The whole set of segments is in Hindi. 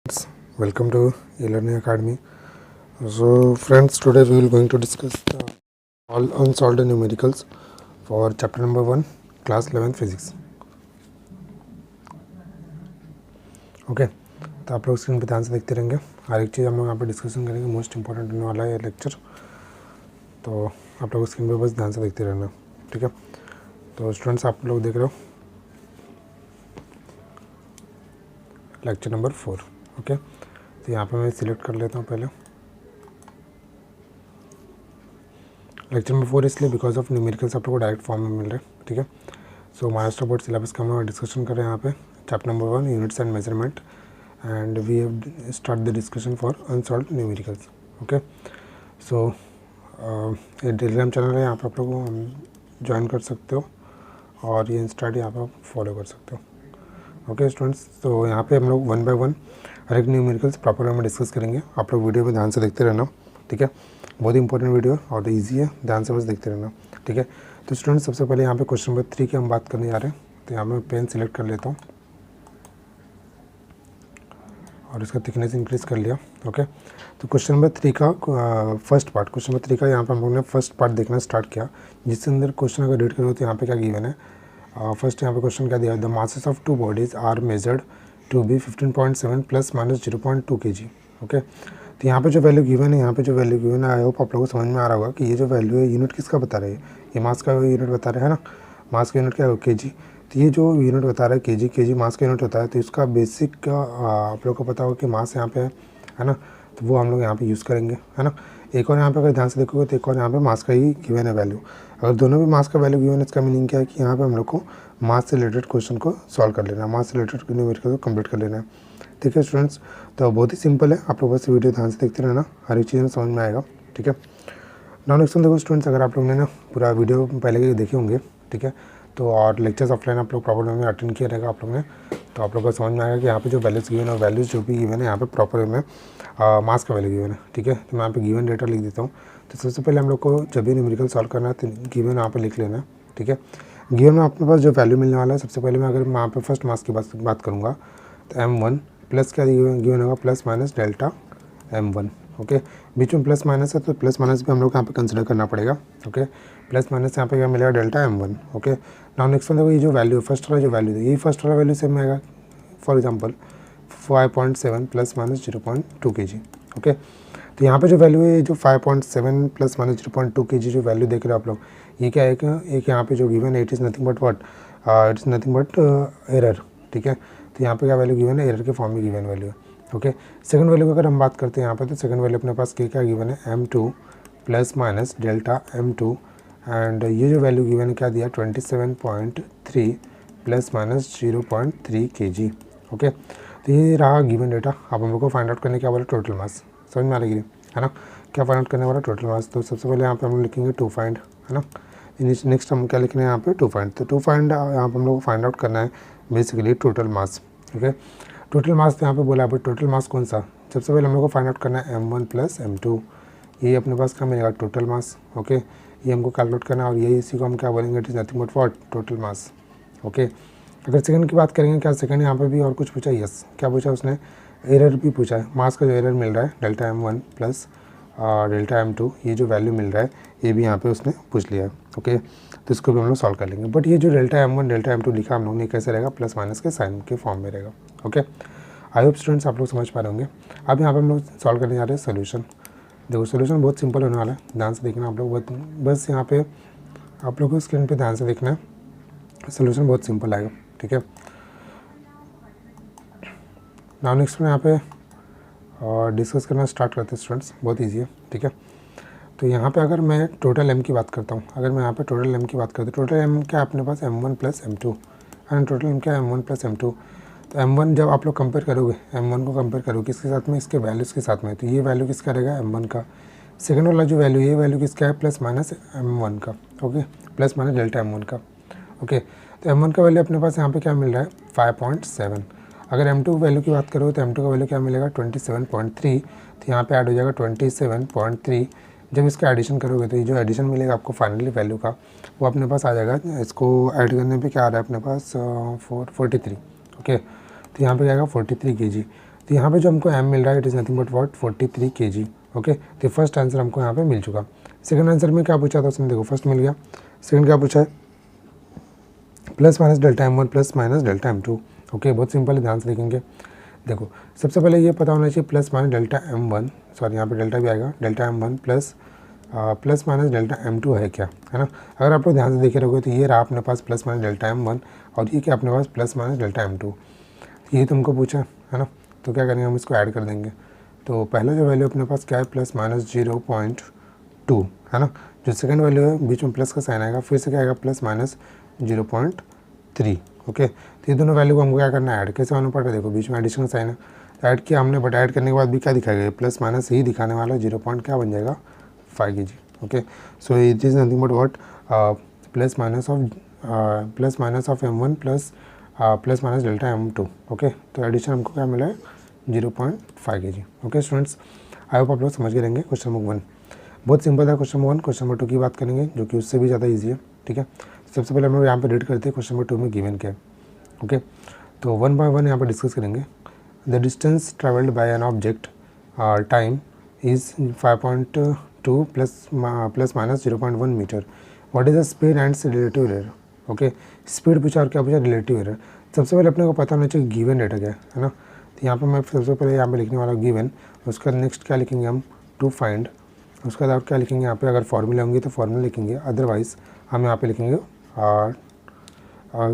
Friends, welcome to e-learning academy. So friends, today we will going to discuss all unsolved numericals for chapter number 1 class 11 physics. Okay तो आप लोग स्क्रीन पर ध्यान से देखते रहेंगे, हर एक चीज़ हम लोग यहाँ पर डिस्कशन करेंगे। मोस्ट इंपॉर्टेंट होने वाला है ये लेक्चर, तो आप लोग स्क्रीन पर बस ध्यान से देखते रहना, ठीक है। तो स्टूडेंट्स आप लोग देख रहे हो लेक्चर नंबर 4, ओके। तो यहाँ पे मैं सिलेक्ट कर लेता हूँ पहले लेक्चर नंबर 4, इसलिए बिकॉज ऑफ न्यूमेरिकल्स आप लोग को डायरेक्ट फॉर्म में मिल रहे हैं, ठीक है। सो महाराष्ट्र बोर्ड सिलेबस का हम लोग डिस्कशन कर रहे हैं यहाँ पे chapter number 1 units and measurement, and we have start the discussion for unsolved numericals, okay. So ये टेलीग्राम चैनल है, यहाँ पे आप लोग ज्वाइन कर सकते हो और ये इंस्टाट यहाँ पर फॉलो कर सकते हो, ओके स्टूडेंट्स। तो यहाँ पे हम लोग 1 बाय 1 हर एक न्यूमेरिकल्स प्रॉपर वे में डिस्कस करेंगे। आप लोग वीडियो में ध्यान से देखते रहना, ठीक है। बहुत ही इंपॉर्टेंट वीडियो और ईजी है, ध्यान से बस देखते रहना, ठीक है। तो स्टूडेंट्स सबसे पहले यहाँ पे क्वेश्चन नंबर 3 की हम बात करने जा रहे हैं। तो यहाँ मैं पेन सिलेक्ट कर लेता हूँ और इसका थिकनेस इंक्रीज़ कर लिया, ओके। तो क्वेश्चन नंबर 3 का फर्स्ट पार्ट, क्वेश्चन नंबर 3 का यहाँ पर हम लोग ने फर्स्ट पार्ट देखना स्टार्ट किया, जिसके अंदर क्वेश्चन अगर रीड करो तो यहाँ पे क्या गिवन है। फर्स्ट यहाँ पे क्वेश्चन क्या दिया, the masses of two bodies are measured to be 15.7 plus minus 0.2 kg, okay. तो यहाँ पे जो वैल्यू गिवन है, यहाँ पे जो वैल्यू गिवन है, आई होप आप लोगों को समझ में आ रहा होगा कि ये जो वैल्यू है यूनिट किसका बता रहा है, ये मास का यूनिट बता रहा है ना। मास का यूनिट क्या है, kg। तो ये जो यूनिट बता रहा है kg मास का यूनिट होता है। तो इसका बेसिक आप लोग को पता होगा कि मास यहाँ पे है ना, तो वो हम लोग यहाँ पे यूज़ करेंगे, है ना। एक और यहाँ पे अगर ध्यान से देखोगे तो एक और यहाँ पे मास का ही गिवन है वैल्यू। अगर दोनों भी मास का वैल्यू गिवन है, इसका मीनिंग क्या है कि यहाँ पे हम लोग को मास से रिलेटेड क्वेश्चन को सॉल्व कर लेना है, मास से रिलेटेड न्यूमेरिकल को कंप्लीट कर लेना है, ठीक है स्टूडेंट्स। तो बहुत ही सिंपल है, आप लोग बस वीडियो ध्यान से देखते रहना, हर एक चीज़ में समझ में आएगा, ठीक है। नाउ नेक्स्ट देखो स्टूडेंट्स, अगर आप लोग ने ना पूरा वीडियो पहले के देखे होंगे, ठीक है, तो और लेक्चर्स ऑफलाइन आप लोग प्रॉपर वे में अटेंड किया रहेगा आप लोग ने, तो आप लोग को समझ में आएगा कि यहाँ पे जो वैल्यूज़ गिवन है और वैल्यूज़ जो भी गिवन है यहाँ पे प्रॉपर वे में मास का वैल्यू गिवन है, ठीक है। तो मैं यहाँ पे गिवन डेटा लिख देता हूँ। तो सबसे पहले हम लोग को जब भी न्यूमेरिकल सॉल्व करना है तो गिवन यहाँ पे लिख लेना है, ठीक है। गिवन में अपने पास जो वैल्यू मिलने वाला है, सबसे पहले मैं अगर यहाँ पे फर्स्ट मास की बात करूँगा तो m1 प्लस क्या गिवन होगा, plus minus delta m1, okay. बीच में प्लस माइनस है तो प्लस माइनस भी हम लोग यहाँ पे कंसिडर करना पड़ेगा, ओके। प्लस माइनस यहाँ पे क्या मिलेगा, delta m1, okay. Now next देखो ये जो वैल्यू है, फर्स्ट वाला जो वैल्यू है, यही फर्स्ट वाला वैल्यू सेम आएगा। For example 5.7 plus minus 0.2 kg, okay. तो यहाँ पे जो वैल्यू है, जो 5.7 प्लस माइनस 0.2 kg जो वैल्यू देख रहे हो आप लोग, ये क्या है, एक यहाँ पे जो गिवन है, it is nothing but what, it is nothing but error, ठीक है। तो यहाँ पे क्या वैल्यू गिवन है, एरर के फॉर्म में गिवन वैल्यू है, ओके। सेकंड वैल्यू की अगर हम बात करते हैं यहाँ पे, तो सेकंड वैल्यू अपने पास क्या गिवन है, m2 plus minus delta m2, and ये जो वैल्यू गिवन है क्या दिया, 27.3 प्लस माइनस 0.3 kg, ओके। तो ये रहा गिवन डेटा। अब हम लोग को फाइंड आउट करने क्या बोला, टोटल मास, समझ में आ रही है ना, क्या फाइंड आउट करने वाला, टोटल मास। तो सबसे पहले यहाँ पे हम लोग लिखेंगे टू फाइंड, है ना। नेक्स्ट हम क्या लिखना है यहाँ पे, टू फाइंड। तो टू फाइंड यहाँ पे हम लोग को फाइंड आउट करना है basically total mass, okay. Total mass तो यहाँ पे बोला है, बट टोटल मास कौन सा, सबसे पहले हम लोग को फाइंड आउट करना है m1 प्लस m2, ये अपने पास क्या मिलेगा, टोटल मास, ओके। ये हमको कैलकुलेट करना है और ये इसी को हम क्या बोलेंगे, it is nothing but what, total mass, okay. अगर सेकंड की बात करेंगे, क्या सेकंड यहाँ पे भी और कुछ पूछा, यस, क्या पूछा उसने, एरर भी पूछा है। मास का जो एरर मिल रहा है delta m1 plus delta m2, ये जो वैल्यू मिल रहा है ये भी यहाँ पे उसने पूछ लिया है, ओके। तो इसको भी हम लोग सॉल्व कर लेंगे। बट ये जो डेल्टा m1 डेल्टा m2 लिखा हम लोग ने, कैसे रहेगा, प्लस माइनस के साइन के फॉर्म में रहेगा, ओके। आई होप स्टूडेंट्स आप लोग समझ पा रहे होंगे। अब यहाँ पर हम लोग सॉल्व करने जा रहे हैं सोल्यूशन। देखो सोल्यूशन बहुत सिंपल होने वाला है, ध्यान से देखना आप लोग, बस यहाँ पे आप लोग को स्क्रीन पे ध्यान से देखना है, सोल्यूशन बहुत सिंपल आएगा, ठीक है। नाउ नेक्स्ट में यहाँ पे डिस्कस करना स्टार्ट करते हैं स्टूडेंट्स, बहुत ईजी है, ठीक है। तो यहाँ पे अगर मैं टोटल m की बात करता हूँ, अगर मैं यहाँ पे टोटल m की बात करता हूँ, टोटल m क्या है अपने पास, m1 plus m2, and total m क्या है, m1 प्लस m2। तो m1 जब आप लोग कंपेयर करोगे, m1 को कंपेयर करोगे किसके साथ में, इसके वैल्यूज़ के साथ में, तो ये वैल्यू किसका रहेगा, m1 का। सेकंड वाला जो वैल्यू, ये वैल्यू किसका है, प्लस माइनस m1 का, okay, plus minus delta m1 का, ओके। तो m1 का वैल्यू अपने पास यहाँ पे क्या मिल रहा है, 5.7। अगर m2 वैल्यू की बात करो तो m2 का वैल्यू क्या मिलेगा, 27.3। तो यहाँ पे ऐड हो जाएगा 27.3। जब इसका एडिशन करोगे तो ये जो एडिशन मिलेगा आपको फाइनली वैल्यू का, वो अपने पास आ जाएगा, इसको ऐड करने पे क्या आ रहा है अपने पास 43, ओके। तो यहाँ पे क्या आएगा 43 kg। तो यहाँ पे जो हमको m मिल रहा है it is nothing but what 43 kg। Okay, तो फर्स्ट आंसर हमको यहाँ पे मिल चुका। सेकंड आंसर में क्या पूछा था उसने, देखो फर्स्ट मिल गया, सेकंड क्या पूछा है, plus minus delta m1 plus minus delta m2। Okay, बहुत सिंपल है, ध्यान से देखेंगे। देखो सबसे पहले ये पता होना चाहिए plus minus delta m1, sorry यहाँ पे डेल्टा भी आएगा, delta m1 plus minus delta m2 है क्या, है ना। अगर आप लोग ध्यान से देखे रहोगे तो ये रहा अपने पास प्लस माइनस डेल्टा m1 और ये क्या अपने पास प्लस माइनस डेल्टा m2, ये तुमको पूछा है ना। तो क्या करेंगे, हम इसको ऐड कर देंगे। तो पहला जो वैल्यू अपने पास क्या है, प्लस माइनस 0.2 है ना। जो सेकंड वैल्यू है बीच में प्लस का साइन आएगा, फिर से क्या आएगा प्लस माइनस 0.3। ओके, तो ये दोनों वैल्यू को हमको क्या करना है, ऐड कैसे होना पड़ रहा है, देखो बीच में एडिशन का साइन है, तो ऐड किया हमने, बट ऐड करने के बाद भी क्या दिखाएगा, प्लस माइनस ही दिखाने वाला, 0 पॉइंट क्या बन जाएगा 5 kg। Okay, so it is nothing but what plus minus of m1 plus minus delta m2। Okay, तो एडिशन हमको क्या मिला है 0.5 kg। Okay students, I hope आप लोग समझ गए रहेंगे। क्वेश्चन नंबर 1 बहुत सिंपल था। क्वेश्चन नंबर 1, क्वेश्चन नंबर 2 की बात करेंगे जो कि उससे भी ज़्यादा ईजी है। ठीक है, सबसे पहले हम लोग यहाँ पे रीड करते हैं क्वेश्चन नंबर 2 में गिवन क्या है। ओके, तो 1 बाय 1 यहाँ पर डिस्कस करेंगे। The distance travelled by an object time is 5.2 plus minus 0.1 metre. What is the speed and relative error. Okay, speed पूछा और क्या पूछा, रिलेटिव एरर। सबसे पहले अपने को पता होना चाहिए गिवन डेटा क्या है ना। तो यहाँ पर मैं सबसे पहले यहाँ पे लिखने वाला गिवन, उसका नेक्स्ट क्या लिखेंगे हम, टू फाइंड। उसके बाद क्या लिखेंगे यहाँ पे, अगर फॉर्मूला होंगे तो फॉर्मूला लिखेंगे, अदरवाइज हम यहाँ पे लिखेंगे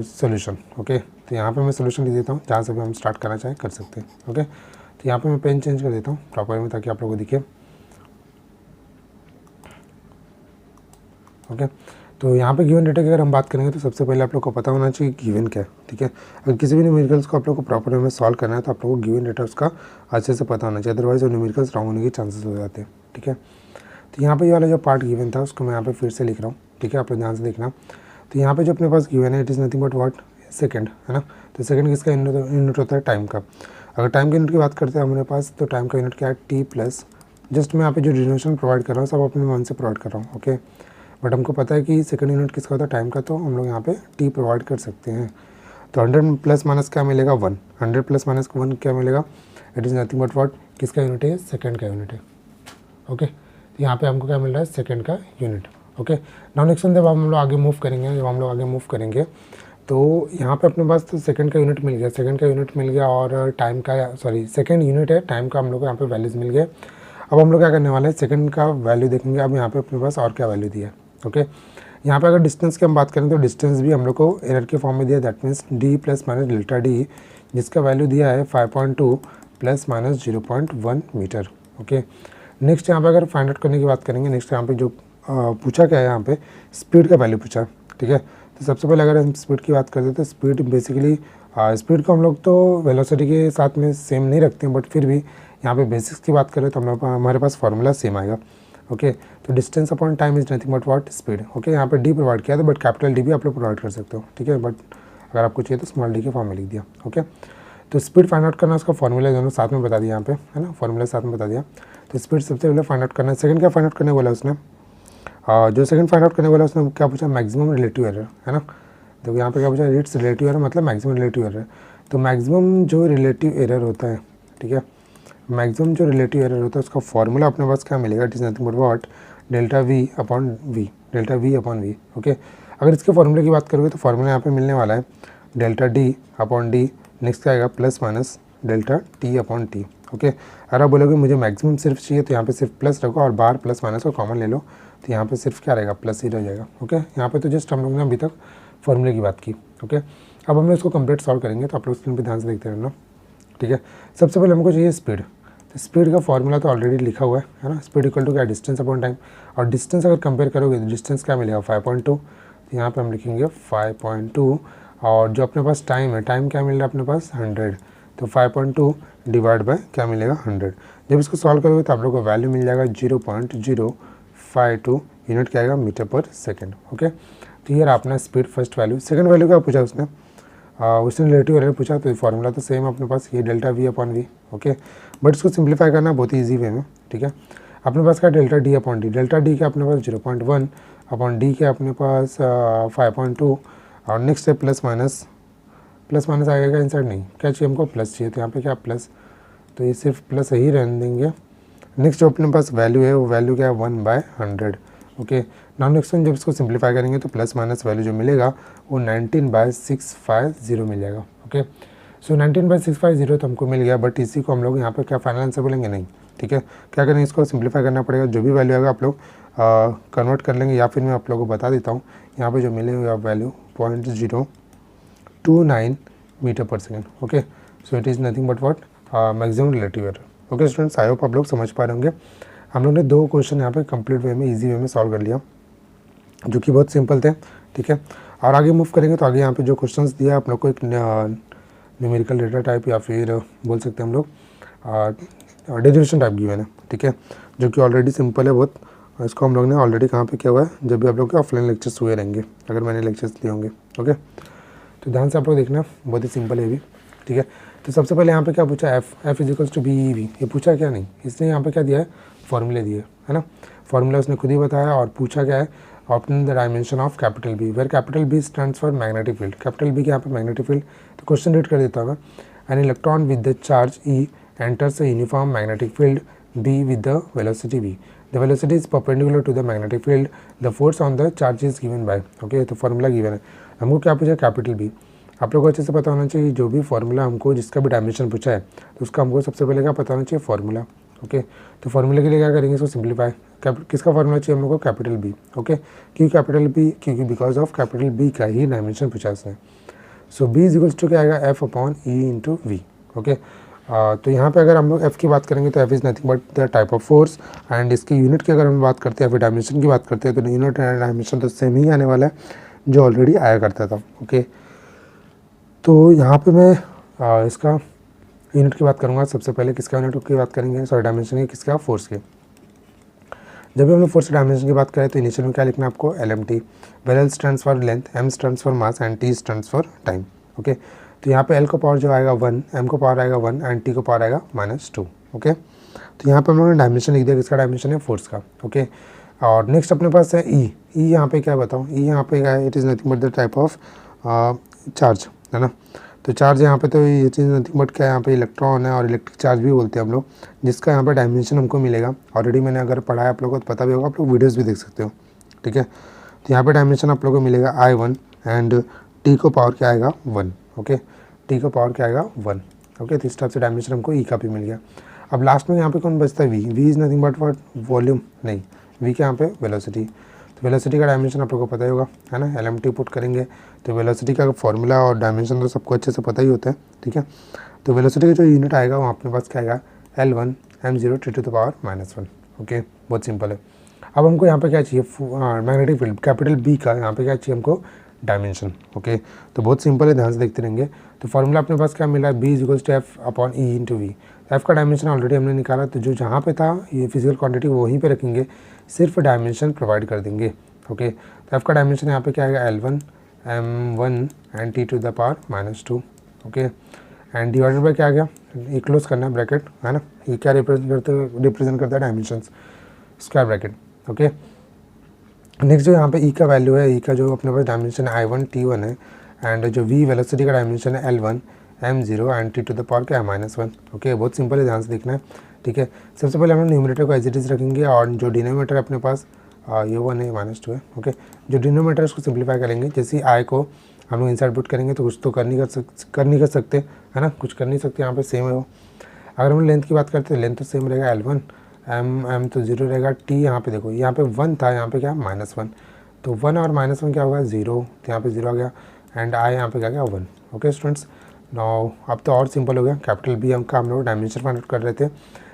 सोल्यूशन। ओके, तो यहाँ पे मैं सोल्यूशन लिख देता हूँ, जहाँ से भी हम स्टार्ट करना चाहें कर सकते हैं। ओके, तो यहाँ पे मैं पेन चेंज कर देता हूँ प्रॉपर में ताकि आप लोगों को दिखे। ओके, तो यहाँ पे गिवन डेटा की अगर हम बात करेंगे तो सबसे पहले आप लोग को पता होना चाहिए गिवन क्या है। ठीक है, अगर किसी भी न्यूमेरिकल्स को आप लोग को प्रॉपर वे में सॉल्व करना है तो आप लोग को गिवन डेटा उसका अच्छे से पता होना चाहिए, अदरवाइज वो न्यूमेरिकल्स रॉन्ग होने के चांसेस हो जाते हैं। ठीक है, तो यहाँ पे ये वाला जो पार्ट गिवन था उसको मैं यहाँ पे फिर से लिख रहा हूँ। ठीक है, आप लोग ध्यान से देखना। तो यहाँ पे जो अपने पास गिवन है it is nothing but what, second, है ना। तो सेकंड किसका यूनिट होता है, टाइम का। अगर टाइम के यूनिट की बात करते हैं हमारे पास, तो टाइम का यूनिट क्या है, टी प्लस, जस्ट मैं यहाँ पे जो डिनोशन प्रोवाइड कर रहा हूँ सब अपने मन से प्रोवाइड कर रहा हूँ। ओके, बट हमको पता है कि सेकंड यूनिट किसका होता है, टाइम का, तो हम लोग यहाँ पे टी प्रोवाइड कर सकते हैं। तो 100 प्लस माइनस क्या मिलेगा, 1। 100 प्लस माइनस 1 क्या मिलेगा, it is nothing but what, किसका यूनिट है, सेकंड का यूनिट है। ओके, तो यहाँ पे हमको क्या मिल रहा है, सेकंड का यूनिट। ओके, नाउ नेक्स्ट जब हम लोग आगे मूव करेंगे, तो यहाँ पे अपने पास तो सेकंड का यूनिट मिल गया, और टाइम का, सॉरी सेकंड यूनिट है, टाइम का हम लोग को यहाँ पे वैल्यूज मिल गए। अब हम लोग क्या करने वाले हैं, सेकंड का वैल्यू देखेंगे। अब यहाँ पे अपने पास और क्या वैल्यू दिया है। ओके, यहाँ पे अगर डिस्टेंस की हम बात करें तो डिस्टेंस भी हम लोग को एरर के फॉर्म में दिया, that means D plus minus delta D, जिसका वैल्यू दिया है 5.2 plus minus 0.1 metre. Okay, next यहाँ पे अगर फाइंड आउट करने की बात करेंगे, नेक्स्ट यहाँ पे जो पूछा क्या है, यहाँ पे स्पीड का वैल्यू पूछा। ठीक है, तो सबसे पहले अगर हम स्पीड की बात करते हैं तो स्पीड बेसिकली स्पीड को हम लोग तो वेलोसिटी के साथ में सेम नहीं रखते हैं, बट फिर भी यहाँ पे बेसिक्स की बात करें तो हम लोग हमारे पास फार्मूला सेम आएगा। ओके, तो distance upon time is nothing but what, speed. Okay, यहाँ पे डी प्रोवाइड किया था, बट कैपिटल डी भी आप लोग प्रोवाइड कर सकते हो। ठीक है, बट अगर आपको चाहिए तो स्मॉल डी के फॉर्म में लिख दिया। ओके, तो स्पीड फाइंड आउट करना, उसका फॉर्मूला दोनों साथ में बता दिया यहाँ पे, है ना, फॉर्मूला साथ में बता दिया। तो स्पीड सबसे पहले फाइंड आउट करना है। सेकंड क्या फाइंड आउट करने बोला उसने, जो सेकंड फाइंड आउट करने वाला उसने क्या पूछा, मैक्सिमम रिलेटिव एरर, है ना। तो यहाँ पे क्या पूछा, इट्स रिलेटिव एरर मतलब मैक्सिमम रिलेटिव एरर। तो मैक्सिमम जो रिलेटिव एरर होता है, ठीक है, मैक्सिमम जो रिलेटिव एरर होता है उसका फॉर्मूला अपने पास क्या मिलेगा, it is nothing but what, delta V upon V. Okay, अगर इसके फॉर्मूले की बात करोगे तो फॉर्मूला यहाँ पे मिलने वाला है delta D upon D, next क्या आएगा plus minus delta T upon T. Okay, अगर आप बोलोगे मुझे मैक्सिमम सिर्फ चाहिए तो यहाँ पे सिर्फ प्लस रखो और बाहर प्लस माइनस को कॉमन ले लो, तो यहाँ पे सिर्फ क्या रहेगा, प्लस ही रह जाएगा। ओके, यहाँ पे तो जस्ट हम लोग ने अभी तक फॉर्मूले की बात की। ओके, अब हम लोग इसको कंप्लीट सॉल्व करेंगे, तो आप लोग स्क्रीन पे ध्यान से देखते रहना। ठीक है, सबसे पहले हमको चाहिए स्पीड। तो स्पीड का फॉर्मूला तो ऑलरेडी लिखा हुआ है ना, स्पीड इक्वल टू क्या, डिस्टेंस अपॉन टाइम। और डिस्टेंस अगर कंपेयर करोगे तो डिस्टेंस क्या मिलेगा, 5.2। तो यहाँ पे हम लिखेंगे 5.2, और जो अपने पास टाइम है, टाइम क्या मिल रहा है अपने पास 100। तो 5.2 डिवाइड बाय क्या मिलेगा 100। जब इसको सॉल्व करोगे तो आप लोग को वैल्यू मिल जाएगा 0.052 यूनिट क्या आएगा, मीटर पर सेकेंड। ओके, तो ये अपना speed first value. Second value क्या पूछा उसने रिलेटिव एरर पूछा, तो फार्मूला तो सेम अपने पास, ये delta V upon V. Okay, but इसको सिंप्लीफाई करना बहुत ही ईजी वे में। ठीक है, अपने पास क्या delta D upon D, delta D क्या अपने पास 0.1 अपॉन डी क्या अपने पास 5.2, और नेक्स्ट है प्लस माइनस आएगा इनसाइड, नहीं क्या चाहिए हमको, प्लस चाहिए, तो यहाँ पे क्या प्लस तो ये सिर्फ प्लस ही रहने देंगे। नेक्स्ट जो अपने पास वैल्यू है वो वैल्यू क्या है 1/100। ओके, नाउ नेक्स्ट वन जब इसको सिंप्लीफाई करेंगे तो प्लस माइनस वैल्यू जो मिलेगा वो 19/650 मिल जाएगा। ओके, सो 19/650 तो हमको मिल गया, बट इसी को हम लोग यहाँ पे क्या फाइनल आंसर बोलेंगे? नहीं, ठीक है। क्या करेंगे, इसको सिंप्लीफाई करना पड़ेगा। जो भी वैल्यू आएगा आप लोग कन्वर्ट कर लेंगे, या फिर मैं आप लोगों को बता देता हूँ यहाँ पे जो मिलेगा वैल्यू 0.029 मीटर पर second. Okay, so it is nothing but what maximum relative error. Okay students, I hope आप लोग समझ पा रहे होंगे। हम लोग ने 2 क्वेश्चन यहाँ पे कंप्लीट वे में, इजी वे में सॉल्व कर लिया, जो कि बहुत सिंपल थे, ठीक है। और आगे मूव करेंगे तो आगे यहाँ पे जो क्वेश्चंस दिया आप लोग को एक न्यूमेरिकल डेटा टाइप या फिर बोल सकते हैं हम लोग डेरिवेशन टाइप गिवन है, ठीक है, जो कि ऑलरेडी सिंपल है बहुत। इसको हम लोग ने ऑलरेडी कहाँ पे किया हुआ है, जब भी आप लोग के ऑफलाइन लेक्चर्स हुए रहेंगे, अगर मैंने लेक्चर्स लिए होंगे। ओके, तो ध्यान से आप लोग देखना, बहुत ही सिंपल है भी, ठीक है। तो सबसे पहले यहाँ पे क्या पूछा, F is equals to B E V, ये पूछा क्या? नहीं, इसने यहाँ पे क्या दिया है, फॉर्मूले दिए है ना। फॉर्मूला उसने खुद ही बताया और पूछा क्या है, obtain the dimension of capital B, where capital B stands for magnetic field. Capital B के यहाँ पे मैग्नेटिक फील्ड। तो क्वेश्चन रीड कर देता हूँ मैं, an electron with the charge e enters a uniform magnetic field B with the velocity v. The velocity is perpendicular to the magnetic field. The force on the charge is given by. Okay, तो फार्मूला गिवन है। हमको क्या पूछा, कैपिटल बी। आप लोगों को अच्छे से पता होना चाहिए, जो भी फार्मूला हमको जिसका भी डायमेंशन पूछा है तो उसका हमको सबसे पहले क्या पता होना चाहिए, फार्मूला। ओके, तो फार्मूले के लिए क्या करेंगे, इसको सिंप्लीफाई। किसका फार्मूला चाहिए हम लोग को, कैपिटल बी। ओके, क्यों कैपिटल बी, क्योंकि बिकॉज ऑफ कैपिटल बी का ही डायमेंशन पूछा उसने। So B is equals to क्या आएगा, F upon E into V. Okay, तो यहाँ पे अगर हम लोग f की बात करेंगे तो f is nothing but the type of force, and इसकी यूनिट की अगर हम बात करते हैं, फिर डायमेंशन की बात करते हैं, तो यूनिट एंड डायमेंशन तो सेम ही आने वाला है जो ऑलरेडी आया करता था। ओके, तो यहाँ पे मैं इसका यूनिट की बात करूँगा। सबसे पहले किसका यूनिट की बात करेंगे, सॉरी डायमेंशन की, किसका, फोर्स के। जब भी हम लोग फोर्स डायमेंशन की बात करें तो इनिशियल में क्या लिखना है आपको, LMT, where L stands for length, M stands for mass and T stands for time. Okay, तो यहाँ पे L को पावर जो आएगा 1, M को पावर आएगा 1 एंड T को पावर आएगा -2। ओके, तो यहाँ पे हम लोगों ने डायमेंशन लिख दिया, किसका डायमेंशन है, फोर्स का। ओके, और नेक्स्ट अपने पास है E। यहाँ पे क्या बताऊँ, E यहाँ पे क्या है, it is nothing but the type of charge, है ना। तो चार्ज यहाँ पे तो ये चीज़ नथिंग बट क्या है, यहाँ पे इलेक्ट्रॉन है और इलेक्ट्रिक चार्ज भी बोलते हैं हम लोग, जिसका यहाँ पे डायमेंशन हमको मिलेगा। ऑलरेडी मैंने अगर पढ़ा है आप लोगों को तो पता भी होगा, आप लोग वीडियोज़ भी देख सकते हो, ठीक है। तो यहाँ पे डायमेंशन आप लोगों को मिलेगा I1 एंड T को पावर क्या आएगा 1। ओके, T को पावर क्या आएगा 1। ओके, तो इस टाइप से डायमेंशन हमको E का भी मिल गया। अब लास्ट में यहाँ पे कौन बचता है, V। V is nothing but what, volume नहीं, V के यहाँ पे वेलोसिटी। तो वेलोसिटी का डायमेंशन आप लोगों को पता ही होगा, है ना। LMT पुट करेंगे तो वेलोसिटी का फॉर्मूला और डायमेंशन तो सबको अच्छे से पता ही होता है, ठीक है। तो वेलोसिटी का जो यूनिट आएगा वो अपने पास क्या आएगा, L1 M0 T to the power -1। Okay, बहुत सिंपल है। अब हमको यहाँ पे क्या चाहिए, मैग्नेटिक फील्ड, कैपिटल B का यहाँ पे क्या चाहिए हमको, डायमेंशन। ओके, तो बहुत सिंपल है, ध्यान से देखते रहेंगे। तो फॉर्मूला अपने पास क्या मिला, B is equals to F upon E into V. F का डायमेंशन ऑलरेडी हमने निकाला, तो जो जहाँ पे था ये फिजिकल क्वांटिटी वो वहीं पे रखेंगे, सिर्फ डायमेंशन प्रोवाइड कर देंगे। ओके, तो F का डायमेंशन यहाँ पे क्या आएगा, L1 M1 and T to the power -2। Okay, and divided by क्या आ गया, ये क्लोज करना है ब्रैकेट, है ना। ये क्या रिप्रेजेंट करता है, dimensions, square bracket. Okay, next जो यहाँ पे E का वैल्यू है, E का जो अपने पास डायमेंशन है I1 T1 है, एंड जो V वेलोसिटी का डायमेंशन है L1 M0 and T to the power क्या है -1। ओके, बहुत सिंपल है, ध्यान से देखना है, ठीक है। सबसे पहले हम लोग न्यूमरेटर को एज इट इज़ रखेंगे, और जो डिनोमिनेटर अपने पास ये 1 है -2 है। ओके, जो डिनोमिनेटर उसको सिंप्लीफाई करेंगे, जैसे I को हम लोग इनसाइड पुट करेंगे तो कुछ तो कर नहीं कर सकते, है ना, कुछ कर नहीं सकते, यहाँ पे सेम है वो। अगर हम लेंथ की बात करते हैं, लेंथ तो सेम रहेगा, L1 M तो 0 रहेगा, T यहाँ पे देखो, यहाँ पे 1 था, यहाँ पे क्या -1, तो 1 और -1 क्या होगा, 0, तो यहाँ पे 0 आ गया, एंड I यहाँ पे क्या गया 1। ओके स्टूडेंट्स, नाउ अब तो और सिंपल हो गया। कैपिटल B हम लोग डायमेंशन फाइंड आउट कर रहे थे,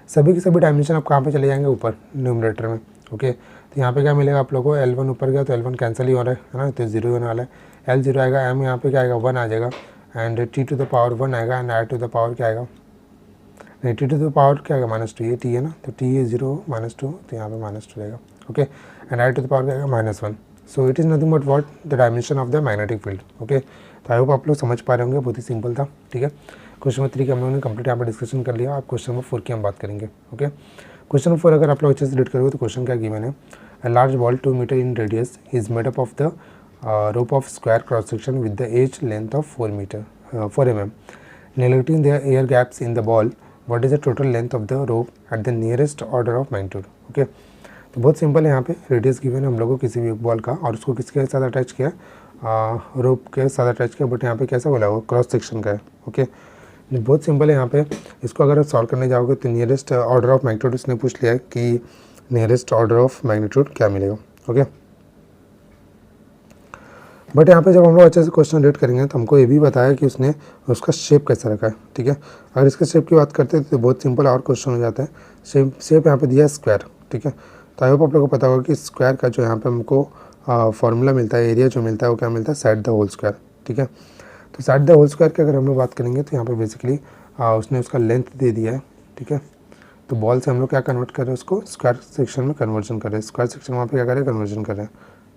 सभी के सभी डायमेंशन आप कहाँ पे चले जाएंगे, ऊपर न्यूमरेटर में। ओके, तो यहाँ पे क्या मिलेगा आप लोगों को, L1 ऊपर गया तो L1 कैंसिल ही हो रहा है ना, तो 0 होने वाला है। L0 आएगा, M यहाँ पे क्या आएगा 1 आ जाएगा, and T to the power 1 आएगा, and I to the power क्या आएगा, नहीं, T टू द पावर क्या आएगा -2, ये T है ना, तो T है 0 -2, तो यहाँ पे -2 रहेगा। Okay, and I to the power क्या आएगा -1। So it is nothing but what, the dimension of the magnetic field. Okay, तो आई होप आप लोग समझ पा रहे होंगे, बहुत ही सिंपल था, ठीक है। क्वेश्चन नंबर 3 की हम लोगों ने कंप्लीट यहाँ पर डिस्कशन कर लिया। अब क्वेश्चन नंबर 4 की हम बात करेंगे। ओके, क्वेश्चन नंबर 4 अगर आप लोग अच्छे से रीड करोगे तो क्वेश्चन क्या गिवन है, a large ball 2 metre in radius is made up of the rope of square cross section with the edge length of 4 mm. Neglecting the air gaps in the ball, what is the total length of the rope at the nearest order of magnitude. Okay, तो बहुत सिंपल है, यहाँ पे रेडियस गिवन है हम लोगों को किसी भी बॉल का और उसको किसके साथ अटैच किया, रोप के साथ अटैच किया, बट यहाँ पे कैसा बोला, वो क्रॉस सेक्शन का है। ओके, बहुत सिंपल है यहाँ पे। इसको अगर आप सॉल्व करने जाओगे तो नियरेस्ट ऑर्डर ऑफ मैग्नीट्यूड उसने पूछ लिया है कि नियरेस्ट ऑर्डर ऑफ मैग्नीट्यूड क्या मिलेगा। ओके, बट यहाँ पे जब हम लोग अच्छे से क्वेश्चन रीड करेंगे तो हमको ये भी बताया कि उसने उसका शेप कैसा रखा है। ठीक है, अगर इसके शेप की बात करते हैं तो बहुत सिंपल और क्वेश्चन हो जाता है। शेप यहाँ पे दिया है स्क्वायर। ठीक है, तो आई होप आप लोगों को पता होगा कि स्क्वायर का जो यहाँ पे हमको फॉर्मूला मिलता है, एरिया जो मिलता है वो क्या मिलता है, साइड द होल स्क्वायर। ठीक है, तो साइड द होल स्क्वायर की अगर हम लोग बात करेंगे तो यहाँ पे बेसिकली उसने उसका लेंथ दे दिया है। ठीक है, तो बॉल से हम लोग क्या कन्वर्ट कर रहे हैं, उसको स्क्वायर सेक्शन में कन्वर्जन कर रहे हैं, स्क्वायर सेक्शन वहाँ पे क्या कर रहे हैं, कन्वर्जन कर रहे हैं।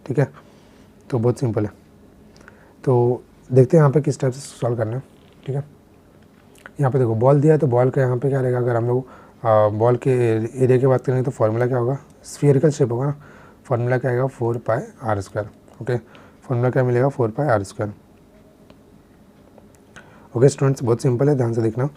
ठीक है, तो बहुत सिंपल है। तो देखते हैं यहाँ पे किस टाइप से सॉल्व करना है। ठीक है, यहाँ पे देखो बॉल दिया है, तो बॉल का यहाँ पे क्या रहेगा, अगर हम लोग बॉल के एरिया की बात करेंगे तो फार्मूला क्या होगा, स्फीयरिकल शेप होगा ना, फार्मूला क्या आएगा 4πr²। ओके, फार्मूला क्या मिलेगा 4πr²। ओके स्टूडेंट्स, बहुत सिंपल है, ध्यान से देखना।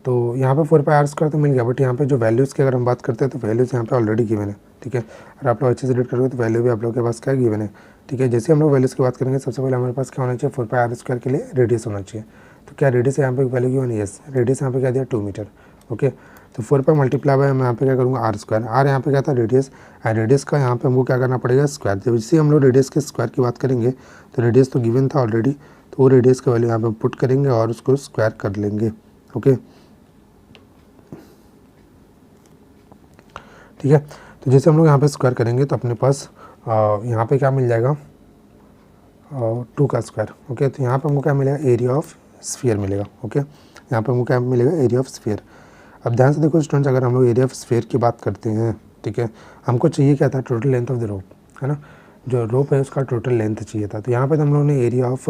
तो यहाँ पे 4πr² तो मिल गया, बट यहाँ पे जो वैल्यूज़ की अगर हम बात करते हैं तो वैल्यूज़ यहाँ पे ऑलरेडी गिवन है। ठीक है, अगर आप लोग अच्छे से रीड करोगे तो वैल्यू भी आप लोग के पास क्या गिवन है। ठीक है, जैसे हम लोग वैल्यूज़ की बात करेंगे सबसे पहले हमारे पास क्या होना चाहिए, 4πr² के लिए रेडियस होना चाहिए। तो क्या रेडियस है यहाँ पे वैल्यू गिवन है, यस, रेडियस यहाँ पे क्या दिया 2 मीटर। ओके, तो 4π मल्टीप्लाई बाय मैं यहाँ पे क्या करूँगा r², आर यहाँ पे क्या था रेडियस, एंड रेडियस का यहाँ पे हमको क्या करना पड़ेगा स्क्वायर। जब इसी हम लोग रेडियस के स्क्वायर की बात करेंगे तो रेडियस तो गिवन था ऑलरेडी, तो वो रेडियस का वैल्यू यहाँ पे पुट करेंगे और उसको स्क्वायर कर लेंगे। ओके, ठीक है, तो जैसे हम लोग यहाँ पे स्क्वायर करेंगे तो अपने पास यहाँ पे क्या मिल जाएगा 2 का स्क्वायर। ओके, तो यहाँ पे हमको क्या मिलेगा, एरिया ऑफ स्फीयर मिलेगा। ओके, यहाँ पे हमको क्या मिलेगा, एरिया ऑफ स्फीयर। अब ध्यान से देखो स्टूडेंट्स, अगर हम लोग एरिया ऑफ स्फीयर की बात करते हैं, ठीक है, हमको चाहिए क्या था, टोटल लेंथ ऑफ द रोप, है ना, जो रोप है उसका टोटल लेंथ चाहिए था। तो यहाँ पे हम लोगों ने area of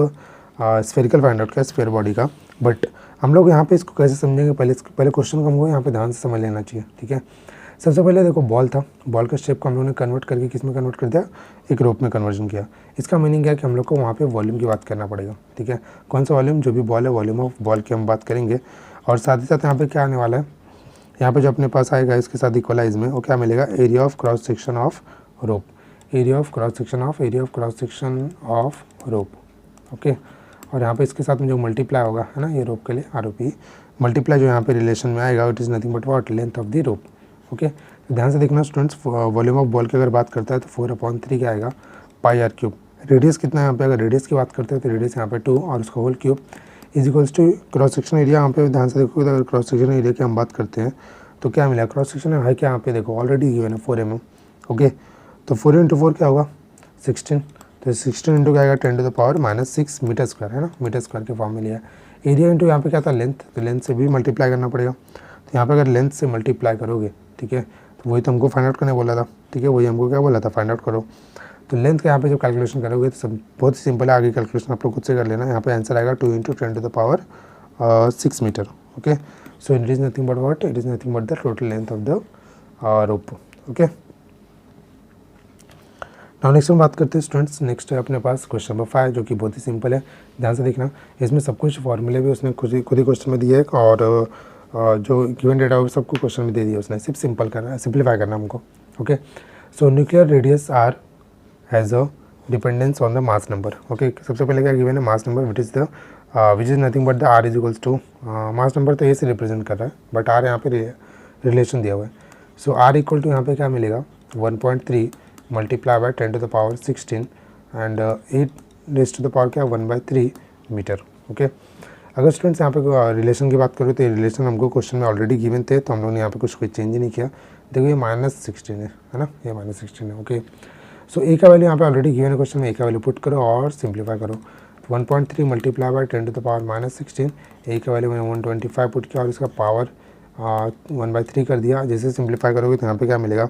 spherical find out किया, स्फीयर बॉडी का, बट हम लोग यहाँ पे इसको कैसे समझेंगे, पहले क्वेश्चन को हमको यहाँ पे ध्यान से समझ लेना चाहिए। ठीक है, सबसे पहले देखो बॉल था, बॉल का शेप को हम लोगों ने कन्वर्ट करके किस में कन्वर्ट कर दिया, एक रोप में कन्वर्जन किया। इसका मीनिंग क्या है कि हम लोग को वहाँ पे वॉल्यूम की बात करना पड़ेगा। ठीक है, कौन सा वॉल्यूम, जो भी बॉल है वॉल्यूम ऑफ बॉल की हम बात करेंगे। और साथ ही साथ यहाँ पे क्या आने वाला है, यहाँ पे जो अपने पास आएगा इसके साथ इक्वलाइज में वो क्या मिलेगा, area of cross section of rope, area of cross section of rope. Okay, और यहाँ पे इसके साथ में जो मल्टीप्लाई होगा, है ना, ये रोप के लिए ROP मल्टीप्लाई जो यहाँ पे रिलेशन में आएगा, it is nothing but what, length of the rope. Okay, तो ध्यान से देखना स्टूडेंट्स, वॉल्यूम ऑफ बॉल की अगर बात करता है तो 4/3 क्या आएगा, πr³। रेडियस कितना है यहाँ पे, अगर रेडियस की बात करते हैं तो रेडियस यहाँ पे 2 और उसका whole cube is equals to cross section area. यहाँ पे ध्यान से देखो, अगर क्रॉस सेक्शन एरिया की हम बात करते हैं तो क्या मिला, क्रॉस सेक्शन हाइट क्या यहाँ पे देखो ऑलरेडी गिवन है 4 mm। ओके, तो 4 × 4 क्या होगा 16, तो 16 इंटू क्या आएगा 10⁻⁻6 मीटर स्क्वायर, है ना, मीटर स्क्वायर के फॉर्म में लिया। एरिया इंटू यहाँ पे क्या था लेंथ, तो लेंथ से भी मल्टीप्लाई करना पड़ेगा। तो यहाँ पे अगर लेंथ से मल्टीप्लाई करोगे, ठीक है, तो वही तो हमको फाइंड आउट करने बोला था। ठीक है, वही हमको क्या बोला था, फाइंड आउट करो। तो लेंथ का यहाँ पे जब कैलकुलेशन करोगे तो सब बहुत ही सिंपल है, आगे कैलकुलेशन आप लोग खुद से कर लेना। यहाँ पे आंसर आएगा 2 × 10⁻6 metre. Okay, so it is nothing but what, it is nothing but the total length of the rope. Okay, now next हम बात करते हैं स्टूडेंट्स, नेक्स्ट है अपने पास क्वेश्चन नंबर 5, जो कि बहुत ही सिंपल है, ध्यान से देखना। इसमें सब कुछ फॉर्मूले भी उसने खुद ही क्वेश्चन में दिए है, और जो गिवन डेटा है सबको क्वेश्चन में दे दिया उसने, सिर्फ सिंप्लीफाई करना हमको। Okay, so nuclear radius R has a dependence on the mass number. Okay, सबसे पहले क्या गिवन है, mass number which is nothing but the r is equals to, mass number तो ए से रिप्रेजेंट कर रहा है, बट r यहाँ पे रिलेशन दिया हुआ है। सो r इक्वल टू यहाँ पे क्या मिलेगा 1.3 मल्टीप्लाई बाय 10⁻16 एंड 8 क्या 1/3 मीटर। ओके, अगर स्टूडेंट्स यहाँ पे रिलेशन की बात करो तो ये रिलेशन हमको क्वेश्चन में ऑलरेडी गिवन थे, तो हम लोगों ने यहाँ पे कोई चेंज नहीं किया। देखो ये -16 है ना, ये -16 है। ओके, सो ए का वैल्यू यहाँ पे ऑलरेडी गिवन है क्वेश्चन में, ए का वैल्यू पुट करो और सिंप्लीफाई करो। 1.3 मल्टीप्लाई बाय 10⁻16, ए का वैल्यू मैंने 125 पुट किया और इसका पावर 1/3 कर दिया। जैसे सिंप्लीफाई करोगे तो यहाँ पे क्या मिलेगा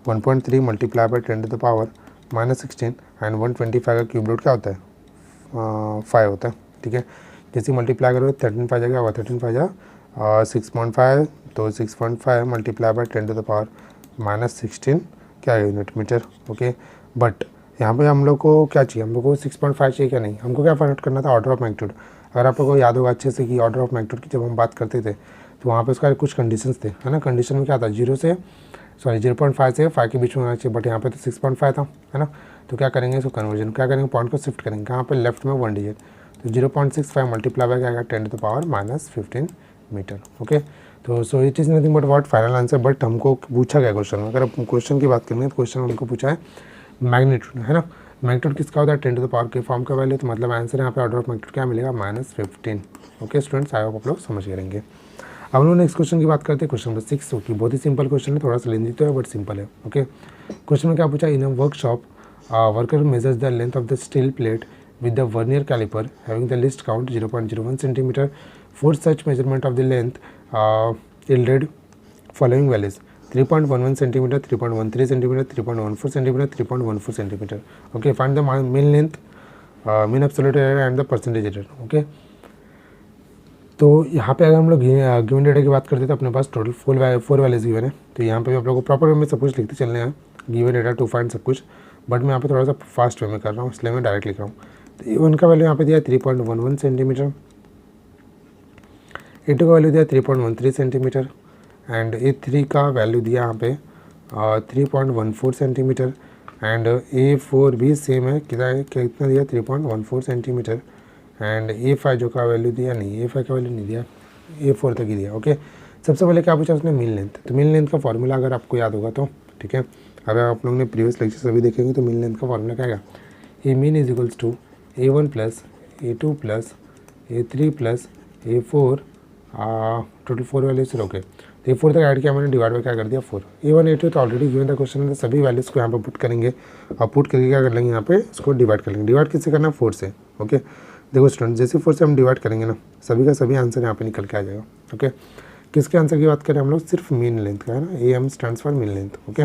1.3 मल्टीप्लाई बाय 10⁻16 एंड 125 का क्यूब रूट क्या होता है 5 होता है। ठीक है, जैसे मल्टीप्लाई करोगे 13 जाएगा, 13 6.5, तो 6.5 मल्टीप्लाई बाय 10⁻16 क्या है यूनिट मीटर। ओके, बट यहाँ पे हम लोग को क्या चाहिए, हम लोग को 6.5 चाहिए क्या, नहीं, हमको क्या फाइंड आउट करना था, ऑर्डर ऑफ मैग्नीट्यूड। अगर आप लोगों को याद होगा अच्छे से कि ऑर्डर ऑफ मैग्नीट्यूड की जब हम बात करते थे तो वहाँ पे उसका कुछ कंडीशंस थे, है ना। कंडीशन में क्या था, 0.5 से 5 के बीच में होना चाहिए, बट यहाँ पे तो 6.5 था, है ना। तो क्या करेंगे, इसको कन्वर्जन क्या करेंगे, पॉइंट को शिफ्ट करेंगे कहाँ पे, लेफ्ट में 1 डिजिट। तो 0.65 मल्टीप्लाई बाय क्या आएगा, 10⁻⁻15 मीटर। ओके, तो सो it is nothing but what final answer. But हमको पूछा गया क्वेश्चन में, अगर आप क्वेश्चन की बात करेंगे तो क्वेश्चन हमको पूछा है मैग्नीट्यूड, है ना। मैग्नीट्यूड किसका होता है, 10⁻⁴ के फॉर्म का वैल्यू, तो मतलब आंसर यहाँ पे ऑर्डर ऑफ मैग्नीट्यूड क्या मिलेगा, -15। ओके स्टूडेंट्स, आई होप आप लोग समझ करेंगे। अब हम लोग नेक्स्ट क्वेश्चन की बात करते हैं, क्वेश्चन नंबर 6, की बहुत ही सिंपल क्वेश्चन है, थोड़ा सा लेंदी तो है बट सिंपल है। ओके, क्वेश्चन में क्या पूछा, in a workshop worker measures the length of the steel plate with the vernier caliper having the least count 0.01 centimeter. For such measurement of the length yielded following values: 3.11 centimeter, 3.13 centimeter, 3.14 centimeter, 3.14 centimeter. Okay, find the mean length, mean absolute error and the percentage error. Okay, तो यहाँ पे अगर हम लोग गिवन डेटा की बात करते हैं तो अपने पास टोटल 4 वैल्यूज गिवन है। तो यहाँ पे भी आप लोगों को प्रॉपर वे में सब कुछ लिखते चलने हैं, गिवन डेटा टू फाइंड सब कुछ, बट मैं यहाँ पे थोड़ा सा फास्ट वे में कर रहा हूँ, इसलिए मैं डायरेक्ट लिख रहा हूँ। तो A1 का वैल्यू यहाँ पे दिया 3.11 सेंटीमीटर, A2 का वैल्यू दिया 3.13 सेंटीमीटर एंड A3 का वैल्यू दिया यहाँ पे 3.14 सेंटीमीटर एंड A4 भी सेम है, कितना दिया 3.14 सेंटीमीटर एंड A5 जो का वैल्यू दिया नहीं, A5 का वैल्यू नहीं दिया, A4 तक ही दिया। ओके, सबसे पहले क्या पूछा उसने, मीन लेंथ। तो मीन लेंथ का फॉर्मूला अगर आपको याद होगा तो ठीक है, अगर आप लोगों ने प्रीवियस लेक्चर सभी देखेंगे तो मीन लेंथ का फॉर्मूला क्या आएगा, a mean is equals to A1 plus A2 plus A3 plus A4, total 4 values. Okay, तो A4 तक ऐड किया मैंने, डिवाइड बाय क्या कर दिया 4। A1 A2 तो ऑलरेडी गिवन था क्वेश्चन में, तो सभी वैल्यूज़ को यहाँ पे पुट करेंगे और पुट करके क्या कर लेंगे, यहाँ पे इसको डिवाइड कर लेंगे। डिवाइड किससे करना है, 4 से। ओके, देखो स्टूडेंट, जैसे 4 से हम डिवाइड करेंगे ना, सभी का सभी आंसर यहाँ पे निकल के आ जाएगा। ओके, किसके आंसर की बात करें हम लोग, सिर्फ मीन लेंथ का, है ना। AM stands for mean length. Okay,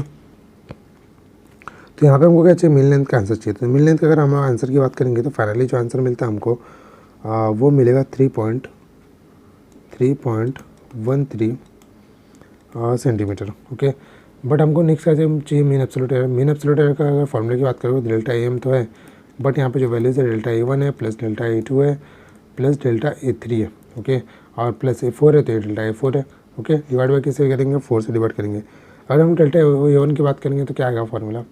तो यहाँ पे हमको क्या चाहिए, मीन लेंथ का आंसर चाहिए। तो मीन लेंथ का अगर हम आंसर की बात करेंगे तो फाइनली जो आंसर मिलता है हमको वो मिलेगा 3.13 सेंटीमीटर। ओके, बट हमको नेक्स्ट क्या चाहिए, mean absolute error. Mean absolute error का अगर फॉर्मूला की बात करें तो डेल्टा AM तो है, बट यहाँ पे जो वैल्यूज है डेल्टा A1 है प्लस डेल्टा A2 है प्लस डेल्टा A3 है। ओके, और प्लस A4 है तो डेल्टा A4 है। ओके, डिवाइड बाय किससे करेंगे, 4 से डिवाइड करेंगे। अगर हम डेल्टा A1 की बात करेंगे तो क्या आएगा formula,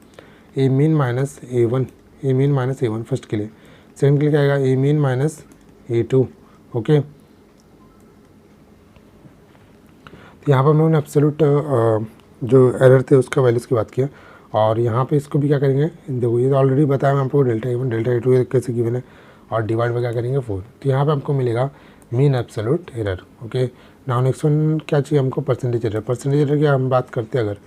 A mean minus A1, A mean minus A1 first के लिए, सेकंड के लिए क्या आएगा, A mean minus A2। Okay, तो यहाँ पर हम लोगों ने एब्सोल्यूट जो एरर थे उसका वैल्यूज़ की बात किया, और यहाँ पे इसको भी क्या करेंगे, देखो ये तो ऑलरेडी बताया मैं आपको, डेल्टा A1 डेल्टा A2 कैसे गिवन है, और डिवाइड में क्या करेंगे 4। तो यहाँ पे हमको मिलेगा mean absolute error. Okay, now next one क्या चाहिए हमको, परसेंटेज एरर। परसेंटेज एरर की हम बात करते हैं अगर,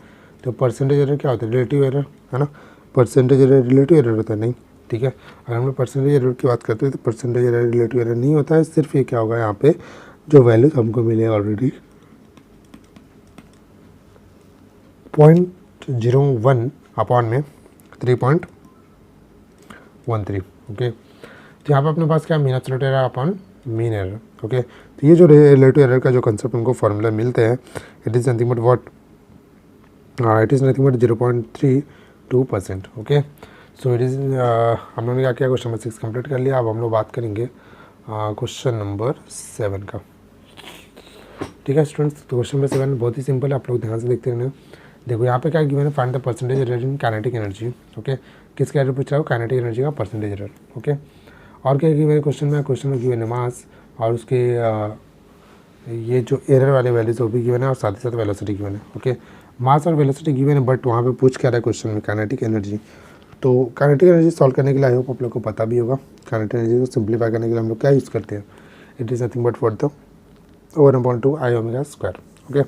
तो परसेंटेज एरर क्या होता है, रिलेटिव एरर, है ना। परसेंटेज एरर रिलेटिव एरर होता है नहीं, ठीक है। अगर हम लोग परसेंटेज एरर की बात करते हैं तो परसेंटेज एरर रिलेटिव एरर नहीं होता है, सिर्फ ये क्या होगा, यहाँ पे जो वैल्यूज हमको मिले ऑलरेडी 0.01 अपॉन में 3.13। ओके, तो यहाँ पे अपने पास क्या, mean absolute error upon mean error. Okay, तो ये जो रिलेटिव एरर का जो कंसेप्ट हमको फॉर्मूला मिलते हैं, it is nothing but what, it is nothing but 0.32%। Okay, so it is, हम लोगों ने क्या किया, क्वेश्चन नंबर 6 कंप्लीट कर लिया। अब हम लोग बात करेंगे क्वेश्चन नंबर 7 का। ठीक है स्टूडेंट्स, तो क्वेश्चन नंबर 7 बहुत ही सिंपल है, आप लोग ध्यान से देखते रहना। देखो यहाँ पे क्या गिवन है, find the percentage error in kinetic energy. Okay, किसका एरर पूछ रहा हो, काइनेटिक एनर्जी का परसेंटेज एरर। ओके, और क्या गिवन है क्वेश्चन में गिवन है मास, और उसके ये जो एरर वाले वैल्यूज वो भी गिवन है, और साथ ही साथ वेलोसिटी गिवन है। ओके, मास और वेलोसिटी गिवन है, बट वहाँ पे पूछ क्या रहा है क्वेश्चन में, काइनेटिक एनर्जी। तो काइनेटिक एनर्जी सॉल्व करने के लिए आई होप आप लोग को पता भी होगा, काइनेटिक एनर्जी को सिंप्लीफाई करने के लिए हम लोग क्या यूज़ करते हैं, it is nothing but for the 1/2 I omega square. Okay,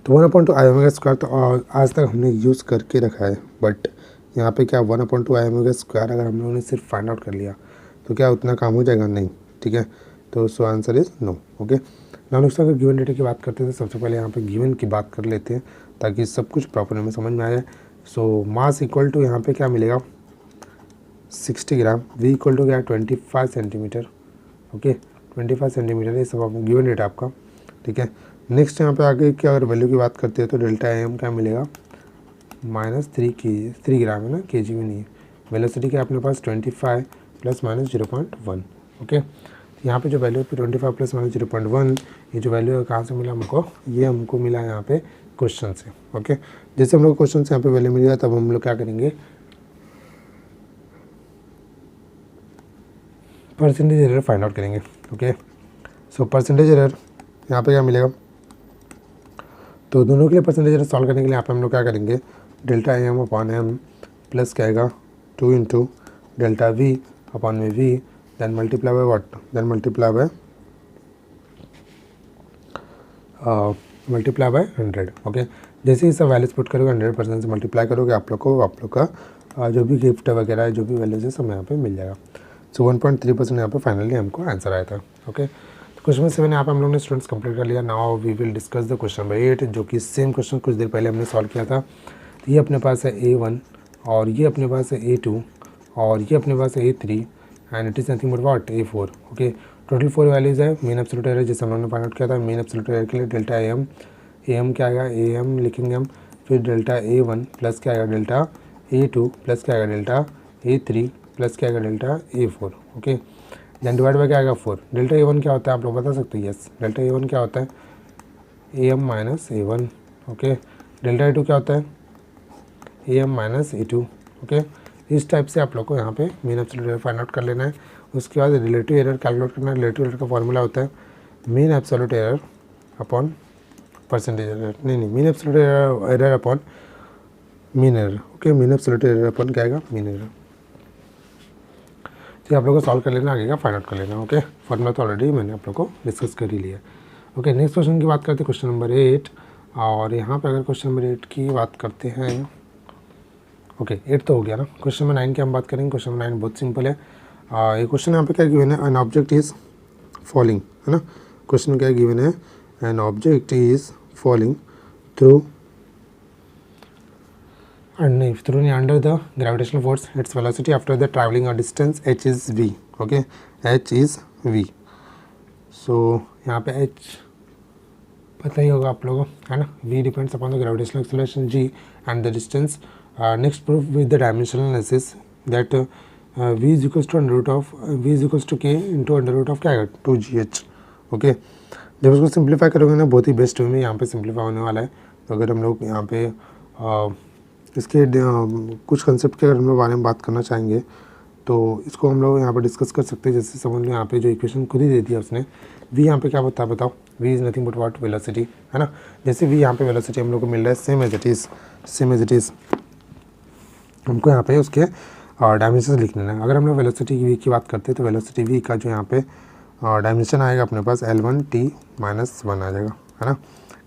तो 1/2 I ओमेगा स्क्वायर तो आज तक हमने यूज़ करके रखा है, बट यहाँ पे क्या 1/2 I ओमेगा स्क्वायर अगर हम लोगों ने सिर्फ फाइंड आउट कर लिया तो क्या उतना काम हो जाएगा, नहीं। ठीक है, तो so answer is no. Okay, now next अगर गिवन डेटा की बात करते हैं तो सबसे पहले यहाँ पे गिवन की बात कर लेते हैं ताकि सब कुछ प्रॉपर हमें समझ में आ जाए। सो मास इक्वल टू यहाँ पे क्या मिलेगा 60 ग्राम, वी इक्वल टू क्या 25 सेंटीमीटर। ओके, 25 सेंटीमीटर, ये सब आपको गिवन डेटा आपका। ठीक है, नेक्स्ट यहाँ पे आगे की अगर वैल्यू की बात करते हैं तो डेल्टा AM क्या मिलेगा -3 ग्राम, है ना, केजी में नहीं है। वेलोसिटी क्या अपने पास 25 ± 0.1। ओके, यहाँ पे जो वैल्यू है 25 प्लस माइनस 0.1, ये जो वैल्यू है कहाँ से मिला हमको, ये हमको मिला यहाँ पे क्वेश्चन से। ओके, जैसे हम लोग क्वेश्चन से यहाँ पे वैल्यू मिलेगा तब हम लोग क्या करेंगे, परसेंटेज एरर फाइंड आउट करेंगे। ओके, सो परसेंटेज एरर यहाँ पे क्या मिलेगा, तो दोनों के लिए परसेंटेज एरर सॉल्व करने के लिए यहाँ पे हम लोग क्या करेंगे, delta M upon M plus क्या आएगा 2 इंटू डेल्टा वी अपॉन में V, then multiply by what, then multiply by 100। Okay, जैसे ही सब वैल्यूज पुट करोगे 100% से मल्टीप्लाई करोगे आप लोग का जो भी गिफ्ट वगैरह है, जो भी वैल्यूज है सब यहाँ पे मिल जाएगा। सो 1.3% यहाँ पे फाइनली हमको आंसर आया था। ओके, तो क्वेश्चन नंबर 7 यहाँ पे हम लोग ने स्टूडेंट्स कंप्लीट कर लिया। Now we will discuss the question number 8, जो कि सेम क्वेश्चन कुछ देर पहले हमने सॉल्व किया था। तो ये अपने पास है A1 और ये अपने पास है A2 और ये अपने पास है A3 and it is nothing but what A4। Okay, total 4 values है। मेन एब्सोल्यूट एरर जैसे हम लोगों ने फाइंड आउट किया था, मेन एब्सोल्यूट एरर के लिए डेल्टा एम क्या आएगा, AM लिखेंगे हम, फिर डेल्टा A1 प्लस क्या आएगा डेल्टा A2 प्लस क्या आएगा डेल्टा A3 प्लस क्या आएगा delta A4। Okay, then divide by क्या आएगा 4। डेल्टा A1 क्या होता है आप लोग बता सकते हो, यस डेल्टा A1 क्या होता है AM minus A1। Okay, delta A2 क्या होता है AM माइनस A2। ओके, इस टाइप से आप लोग को यहाँ पे main absolute error find out कर लेना है। उसके बाद रिलेटिव एरर कैलकुलेट करना है। रिलेटिव एरर का फॉर्मूला होता है mean absolute error upon percentage error, नहीं mean absolute error upon mean error. Okay, mean absolute error upon क्या आएगा, मीन एरर। तो आप लोगों को सॉल्व कर लेना, आगे का फाइंड आउट कर लेना। ओके, फॉर्मूला तो ऑलरेडी मैंने आप लोग को डिस्कस कर ही लिया। ओके, नेक्स्ट क्वेश्चन की बात करते हैं, क्वेश्चन नंबर 8। और यहाँ पे अगर क्वेश्चन नंबर 8 की बात करते हैं, ओके 8 तो हो गया ना। क्वेश्चन नंबर 9 की हम बात करेंगे। क्वेश्चन नंबर 9 बहुत सिंपल है। ये क्वेश्चन यहाँ पे क्या गिवन है, एन ऑब्जेक्ट इज फॉलिंग, है ना। क्वेश्चन क्या गिवन है, an object is falling through under the gravitational force, its velocity after the traveling a distance h is v। okay, h is v। so यहाँ पे h पता ही होगा आप लोगों को, है ना। v depends upon the gravitational acceleration g and the distance। next proof with the dimensional analysis that v is equals to under root of v is equals to k into under root of क्या आएगा 2gh। ओके, जब उसको सिंप्लीफाई करोगे ना, बहुत ही बेस्ट वे में यहाँ पे सिंप्लीफाई होने वाला है। तो अगर हम लोग यहाँ पे इसके कुछ कंसेप्ट के अगर हम लोग बारे में बात करना चाहेंगे तो इसको हम लोग यहाँ पर डिस्कस कर सकते हैं। जैसे समझ लो यहाँ पे जो इक्वेशन खुद ही दे दिया उसने, v यहाँ पे क्या बताओ, v is nothing but what velocity, है ना। जैसे v यहाँ पे वेलोसिटी हम लोग को मिल रहा है सेम एज इट इज़ हमको यहाँ पे उसके डायमेंशन लिख लेना है। अगर हम लोग वेलोसिटी v की बात करते हैं तो वेलोसिटी v का जो यहाँ पे डायमेंशन आएगा अपने पास L1t-1 आ जाएगा, है ना।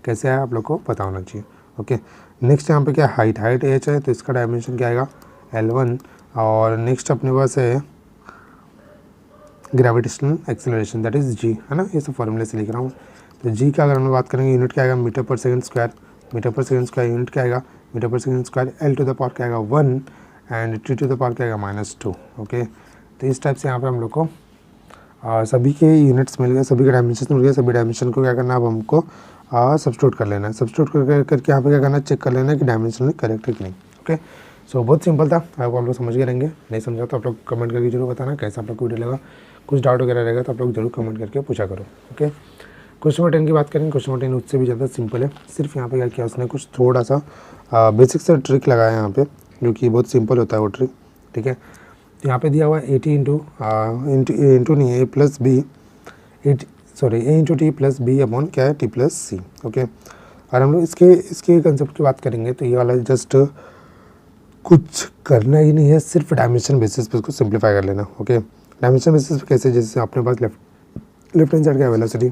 कैसे आया आप लोग को पता होना चाहिए। ओके, नेक्स्ट यहाँ पे क्या हाइट h है, तो इसका डायमेंशन क्या आएगा L1। और नेक्स्ट अपने पास है gravitational acceleration, that is g, है ना। ये सब फॉर्मूले से लिख रहा हूँ। तो g का अगर हम बात करेंगे यूनिट क्या आएगा metre per second square, metre per second square unit क्या आएगा metre per second square, l to the power क्या आएगा 1 and t to the power क्या आएगा -2। ओके, तो इस टाइप से यहाँ पे हम लोग को सभी के यूनिट्स मिल गए, सभी के डायमेंशन मिल गए। सभी डायमेंशन को क्या करना है अब हमको सब्स्टिट्यूट कर लेना है। सब्स्टिट्यूट करके यहाँ पे क्या करना है चेक कर लेना है कि डायमेंशन करेक्ट है कि नहीं। ओके, सो बहुत सिंपल था, आप लोग समझ गए रहेंगे। नहीं समझा तो आप लोग कमेंट करके जरूर बताना कैसा आप लोग को वीडियो लगा। कुछ डाउट वगैरह रहेगा तो आप लोग जरूर कमेंट करके पूछा करो। ओके, क्वेश्चन नंबर 10 की बात करेंगे। क्वेश्चन नंबर 10 उससे भी ज़्यादा सिंपल है। सिर्फ यहाँ पे क्या किया उसने, कुछ थोड़ा सा बेसिक सा ट्रिक लगाया यहाँ पे, जो कि बहुत सिंपल होता है वो ट्रिक। ठीक है, तो यहाँ पे दिया हुआ है 80 इंटू नहीं a plus B a into T plus B upon क्या है t प्लस सी। ओके, और हम लोग इसके कंसेप्ट की बात करेंगे तो ये वाला जस्ट कुछ करना ही नहीं है, सिर्फ डायमेंशन बेसिस पे इसको सिंप्लीफाई कर लेना। ओके, डायमेंशन बेसिस पे कैसे, जैसे अपने पास लेफ्ट हैंड साइड का वेलोसिटी,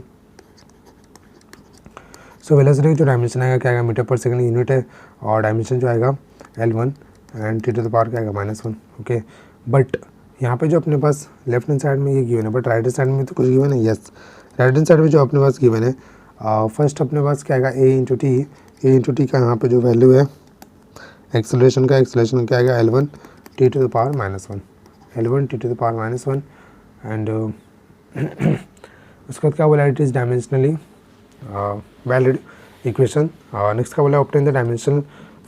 सो वेलोसिटी जो डायमेंशन आएगा क्या आएगा मीटर पर सेकंड यूनिट है, और डायमेंशन जो आएगा L1 and t to the power क्या आएगा -1। ओके, बट यहाँ पे जो अपने पास लेफ्ट हैंड साइड में ये गिवन है, बट राइट हैंड साइड में तो कुछ गिवन है। यस, राइट हैंड साइड में जो अपने पास गिवन है, फर्स्ट अपने पास क्या आएगा a इंटू टी का यहाँ पे जो वैल्यू है एक्सेलरेशन क्या आएगा L1 t to the power -1, L1 t to the power -1 and उसके बाद क्या बोला, it is dimensionally valid equation. Next का बोला obtain the dimension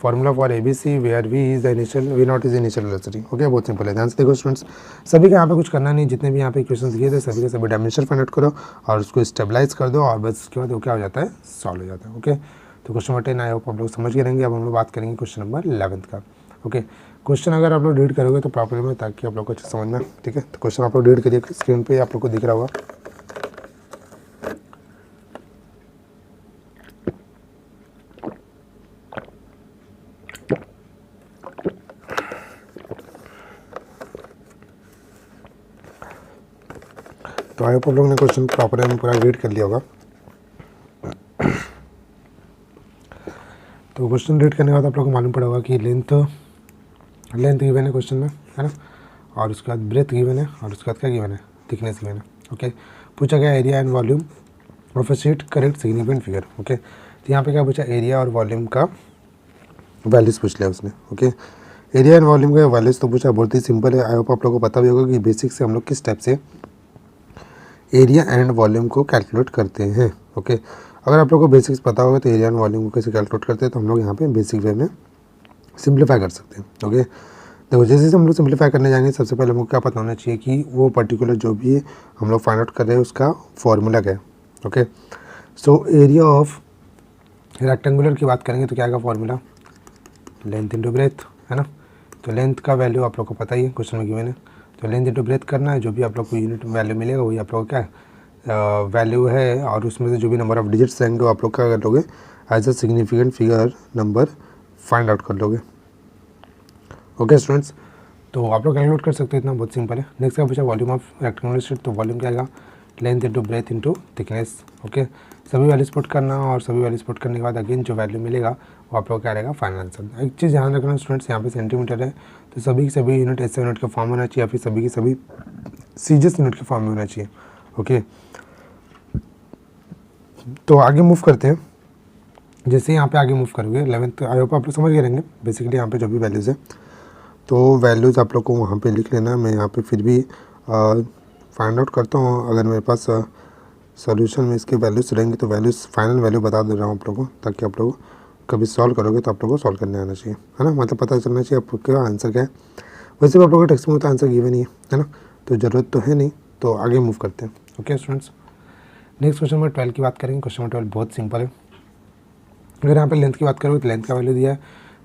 formula for ABC where V not is initial velocity. Okay, बहुत सिंपल है, ध्यान से देखो स्टूडेंट्स। सभी का यहाँ पे कुछ करना नहीं, जितने भी यहाँ पे क्वेश्चन दिए थे सभी के सभी डायमेंशन फाइंड आउट करो और उसको स्टेबलाइज कर दो और बस उसके बाद वो क्या हो जाता है, सॉल्व हो जाता है। ओके, तो क्वेश्चन नंबर 10 आई होप आप लोग समझ के रहेंगे। अब हम लोग बात करेंगे क्वेश्चन नंबर 11 का। ओके, क्वेश्चन अगर आप लोग रीड करोगे तो प्रॉब्लम में, ताकि आप लोग को अच्छा समझ में, ठीक है। तो क्वेश्चन आप लोग रीड करिए, स्क्रीन पे आप लोग को दिख रहा होगा। तो आई होप आप लोगों ने क्वेश्चन प्रॉपर में पूरा रीड कर लिया होगा। तो क्वेश्चन रीड करने के बाद आप लोग को मालूम पड़ा होगा कि लेंथ गिवन है क्वेश्चन में, है ना, और उसके बाद ब्रेथ गिवन है और उसके बाद क्या गिवन है, थिकनेस गिवन है। ओके, पूछा गया area and volume of a sheet, correct significant figure. Okay, तो यहाँ पे क्या पूछा, एरिया और वॉल्यूम का वैल्यूज़ पूछ लिया उसने। ओके, एरिया एंड वॉल्यूम का वैल्यूज़ तो पूछा, बहुत ही सिंपल है। आई होप आप लोगों को पता भी होगा कि बेसिक से हम लोग किस टाइप से एरिया एंड वॉल्यूम को कैलकुलेट करते हैं। ओके, अगर आप लोग को बेसिक्स पता होगा तो एरिया एंड वॉल्यूम को कैसे कैलकुलेट करते हैं, तो हम लोग यहाँ पे बेसिक वे में सिंप्लीफाई कर सकते हैं। ओके, देखो जैसे हम लोग सिंप्लीफाई करने जाएंगे, सबसे पहले हमको क्या पता होना चाहिए कि वो पर्टिकुलर जो भी हम लोग फाइंड आउट कर रहे हैं उसका फॉर्मूला क्या है। Okay, so area of rectangular की बात करेंगे तो क्या आएगा फॉर्मूला, लेंथ इंटू ब्रेथ, है ना। तो लेंथ का वैल्यू आप लोग को पता ही है, क्वेश्चन में गिवन है। तो लेंथ इंटू ब्रेथ करना है, जो भी आप लोग को यूनिट वैल्यू मिलेगा वही आप लोग को क्या वैल्यू है, और उसमें से जो भी नंबर ऑफ डिजिट्स रहेंगे वो आप लोग क्या कर लोगे, as a significant figure number find out कर लोगे। ओके स्टूडेंट्स, तो आप लोग कैलकुलेट कर सकते हैं, इतना बहुत सिंपल है। नेक्स्ट क्या पूछा, वॉल्यूम ऑफ रेक्टेंगुलर शीट, तो वॉल्यूम क्या आएगा, length into breadth into thickness. Okay, सभी वैल्यूज पुट करना और सभी वैल्यूज पुट करने के बाद अगेन जो वैल्यू मिलेगा वो आप लोग क्या रहेगा, फाइनल आंसर। एक चीज़ ध्यान रखना स्टूडेंट्स, यहाँ पे सेंटीमीटर है तो सभी की सभी यूनिट ऐसे यूनिट का फॉर्म होना चाहिए, या फिर सभी की सभी सीजियस यूनिट के फॉर्म में होना चाहिए। ओके, तो आगे मूव करते हैं। जैसे यहाँ पे आगे मूव करोगे 11th, आई होप आप लोग समझ गए रहेंगे बेसिकली यहाँ पे जो भी वैल्यूज़ है, तो वैल्यूज़ आप लोग को वहाँ पे लिख लेना। मैं यहाँ पे फिर भी फाइंड आउट करता हूँ, अगर मेरे पास सॉल्यूशन में इसके वैल्यूज़ रहेंगे तो वैल्यूज़ फाइनल वैल्यू बता दे रहा हूँ आप लोगों को, ताकि आप लोग कभी सॉल्व करोगे तो आप लोगों को सॉल्व करने आना चाहिए, है ना, मतलब पता चलना चाहिए आपको आंसर क्या है। वैसे भी आप लोगों के टेक्स्ट में तो आंसर गिवन ही है ना, तो ज़रूरत तो है नहीं। तो आगे मूव करते हैं। Okay students, next question number 12 की बात करेंगे। क्वेश्चन नंबर 12 बहुत सिंपल है। अगर यहाँ पे लेंथ की बात करोगे तो लेंथ का वैल्यू दिया है,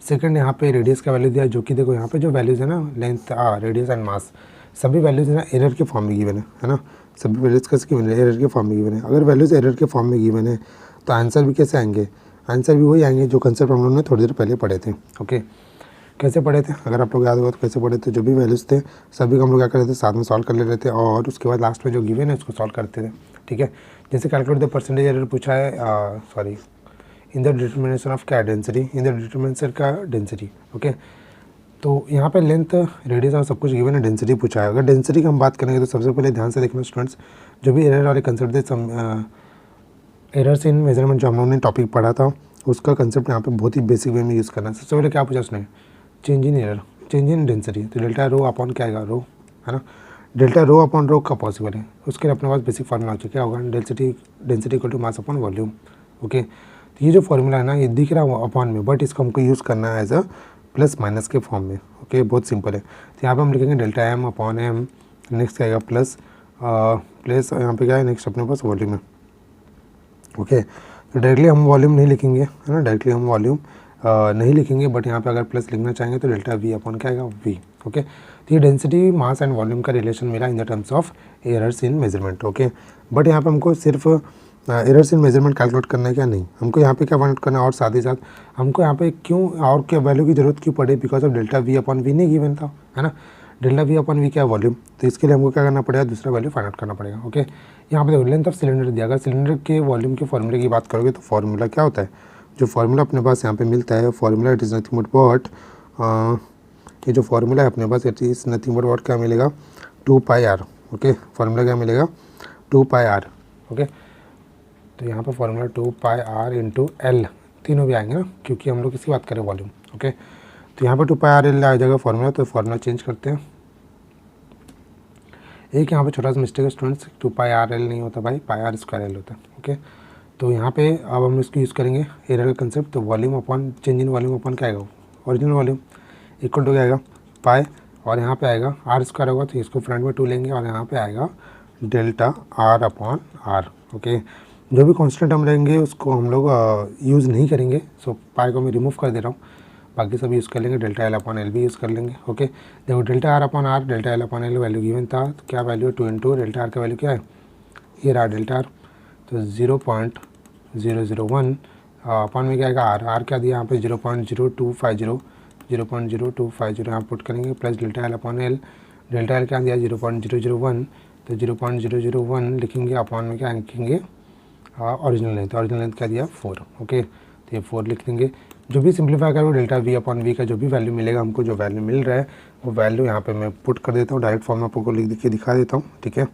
सेकंड यहाँ पे रेडियस का वैल्यू दिया है, जो कि देखो यहाँ पे जो वैल्यूज़ है ना, लेंथ रेडियस एंड मास, सभी वैल्यूज़ है ना एरर के फॉर्म में गिवन है ना, सभी वैल्यूज़ कैसे गिवन है, एरर के फॉर्म में गिवन है। अगर वैल्यूज़ एरर के फॉर्म में गिवन है तो आंसर भी कैसे आएंगे, आंसर भी वही आएंगे जो कंसेप्ट हम लोगों ने थोड़ी देर पहले पढ़े थे। ओके, कैसे पढ़े थे, अगर आप लोग याद होगा तो कैसे पढ़े थे, जो भी वैल्यूज़ थे सभी को हम लोग क्या कर रहे थे, साथ में सॉल्व कर ले रहे थे और उसके बाद लास्ट में जो गिवन है उसको सॉल्व करते थे। ठीक है, जैसे कैलकुलेट द परसेंटेज एरर पूछा है, sorry in the determination of क्या डेंसिटी, इन द डिटर्मिनेशन का डेंसिटी। ओके, तो यहाँ पे लेंथ रेडियस और सब कुछ गिवन है, डेंसिटी पूछा है। अगर डेंसिटी की हम बात करेंगे तो सबसे पहले ध्यान से देखना स्टूडेंट्स, जो भी एरर और कंसेप्ट थे, एरर्स इन मेजरमेंट जो हम लोगों ने टॉपिक पढ़ा था उसका कंसेप्ट यहाँ पे बहुत ही बेसिक वे में यूज़ करना है। सबसे पहले क्या पूछा उसने, change in error, change in density, तो डेल्टा रो अपॉन क्या आएगा, रो, है ना। डेल्टा रो अपॉन रो का पॉसिबल है, उसके लिए अपने पास बेसिक फार्मूला क्या होगा, density equal to mass upon volume. Okay, तो ये जो फॉर्मूला है ना, ये दिख रहा है अपॉन में, बट इसको हमको यूज़ करना है एज अ प्लस माइनस के फॉर्म में। ओके, बहुत सिंपल है। तो यहाँ पे हम लिखेंगे delta M upon M, next क्या आएगा प्लस यहाँ पे क्या है, नेक्स्ट अपने पास वॉल्यूम है। ओके, तो डायरेक्टली हम वॉल्यूम नहीं लिखेंगे, है ना, डायरेक्टली हम वॉल्यूम नहीं लिखेंगे, बट यहाँ पे अगर प्लस लिखना चाहेंगे तो डेल्टा वी अपॉन क्या आएगा, वी। ओके, तो ये डेंसिटी मास एंड वॉल्यूम का रिलेशन मिला in the terms of errors in measurement. Okay, but यहाँ पे हमको सिर्फ एरर्स इन मेजरमेंट कैलकुलेट करना है क्या, नहीं, हमको यहाँ पे क्या फाइंड आउट करना है, और साथ ही साथ हमको यहाँ पे क्यों और क्या वैल्यू की जरूरत क्यों पड़े, because of delta V upon V नहीं गिवन था, है ना। डेल्टा वी अपॉन वी क्या वॉल्यूम, तो इसके लिए हमको क्या करना पड़ेगा, दूसरा वैल्यू फाइंड आउट करना पड़ेगा। ओके, यहाँ पे देखो लेंथ ऑफ सिलेंडर दिया, अगर सिलेंडर के वॉल्यूम के फॉर्मूले की बात करोगे तो फॉर्मूला क्या होता है, जो फॉर्मूला अपने पास यहाँ पे मिलता है, formula it is nothing but what, ये जो फॉर्मूला है अपने पास it is nothing but what क्या मिलेगा, 2 पाई आर। ओके, फॉर्मूला क्या मिलेगा, 2 पाई आर। ओके, तो यहाँ पर formula 2 pi R into L, तीनों भी आएंगे ना, क्योंकि हम लोग किसकी बात करें, वॉल्यूम। ओके, तो यहाँ पर 2 पाई आर एल आ जाएगा फॉर्मूला, तो फॉर्मूला चेंज करते हैं। एक यहाँ पे छोटा सा मिस्टेक है स्टूडेंट्स, 2 पाई आर एल नहीं होता भाई, पाई आर स्क्वायर एल होता है। ओके, तो यहाँ पे अब हम इसको यूज़ करेंगे एरर का कंसेप्ट। तो volume upon change in volume upon क्या आएगा, ओरिजिनल वॉल्यूम इक्वल टू क्या आएगा पाई, और यहाँ पे आएगा आर स्क्वायर होगा तो इसको फ्रंट में 2 लेंगे और यहाँ पे आएगा delta R upon R. Okay, जो भी कांस्टेंट हम रहेंगे उसको हम लोग यूज़ नहीं करेंगे, सो पाई को मैं रिमूव कर दे रहा हूँ, बाकी सब यूज़ कर लेंगे। डेल्टा एल अपॉन एल भी यूज़ कर लेंगे। ओके, देखो delta R upon R, delta L upon L value given था, तो क्या वैल्यू है 2 इंटू डेल्टा आर का वैल्यू क्या है, ये रहा डेल्टा आर, तो 0.001 अपॉन में क्या आएगा आर क्या दिया यहाँ पे 0.0250, 0.0250 यहाँ पुट करेंगे, plus delta L upon L, delta L क्या दिया 0.001, तो 0.001 लिखेंगे, अपॉन में क्या लिखेंगे ओरिजिनल लेंथ, ओरिजिनल लेंथ क्या दिया 4। ओके, तो ये 4 लिख देंगे। जो भी सिंप्लीफाई करो डेल्टा वी अपॉन वी का जो भी वैल्यू मिलेगा हमको, जो वैल्यू मिल रहा है वो वैल्यू यहाँ पे मैं पुट कर देता हूँ, डायरेक्ट फॉर्म में आपको लिख के दिखा देता हूँ। ठीक है,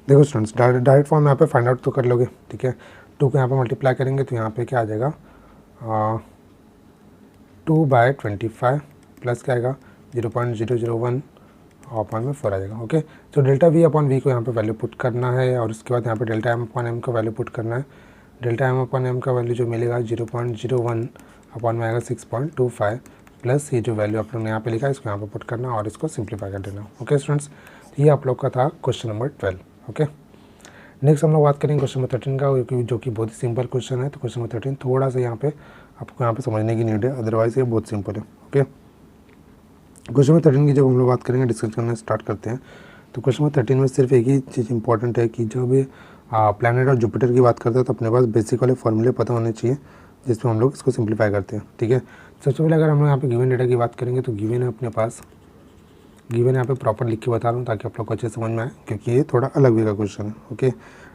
देखो स्टूडेंट्स डायरेक्ट फॉर्म यहाँ पे फाइंड आउट तो कर लोगे। ठीक है, 2 को यहाँ पे मल्टीप्लाई करेंगे तो यहाँ पे क्या आ जाएगा 2/25 प्लस क्या आएगा 0.001 अपॉन में 4 आ जाएगा। ओके, तो डेल्टा वी अपॉन वी को यहाँ पे वैल्यू पुट करना है और उसके बाद यहाँ पे डेल्टा एम अपॉन एम का वैल्यू पुट करना है। डेल्टा एम अपॉन एम का वैल्यू जो मिलेगा 0.01 अपॉन में आएगा 6.25 प्लस ये जो वैल्यू आप लोग ने यहाँ पे लिखा है इसको यहाँ पे पुट करना और इसको सिंप्लीफाई कर देना। ओके स्टूडेंट्स, ये आप लोग का था क्वेश्चन नंबर 12। ओके, नेक्स्ट हम लोग बात करेंगे क्वेश्चन नंबर 13 का, जो कि बहुत ही सिंपल क्वेश्चन है। तो क्वेश्चन नंबर 13 थोड़ा सा यहाँ पे आपको यहाँ पे समझने की नीड है, अदरवाइज ये बहुत सिंपल है। ओके, क्वेश्चन नंबर 13 की जब हम लोग बात करेंगे डिस्कस करना स्टार्ट करते हैं, तो क्वेश्चन नंबर 13 में सिर्फ एक ही चीज़ इंपॉर्टेंट है कि जब भी प्लैनेट और जुपिटर की बात करते हैं तो अपने पास बेसिक वाले फॉर्मूले पता होने चाहिए जिसमें हम लोग इसको सिंप्लीफाई करते हैं। ठीक है, सबसे पहले अगर हम लोग यहाँ पे गिवन डेटा की बात करेंगे तो गिवन है अपने पास, गिवन यहाँ पे प्रॉपर लिख के बता रहा हूँ ताकि आप लोग को अच्छे समझ में आए, क्योंकि ये थोड़ा अलग वे का क्वेश्चन है। ओके,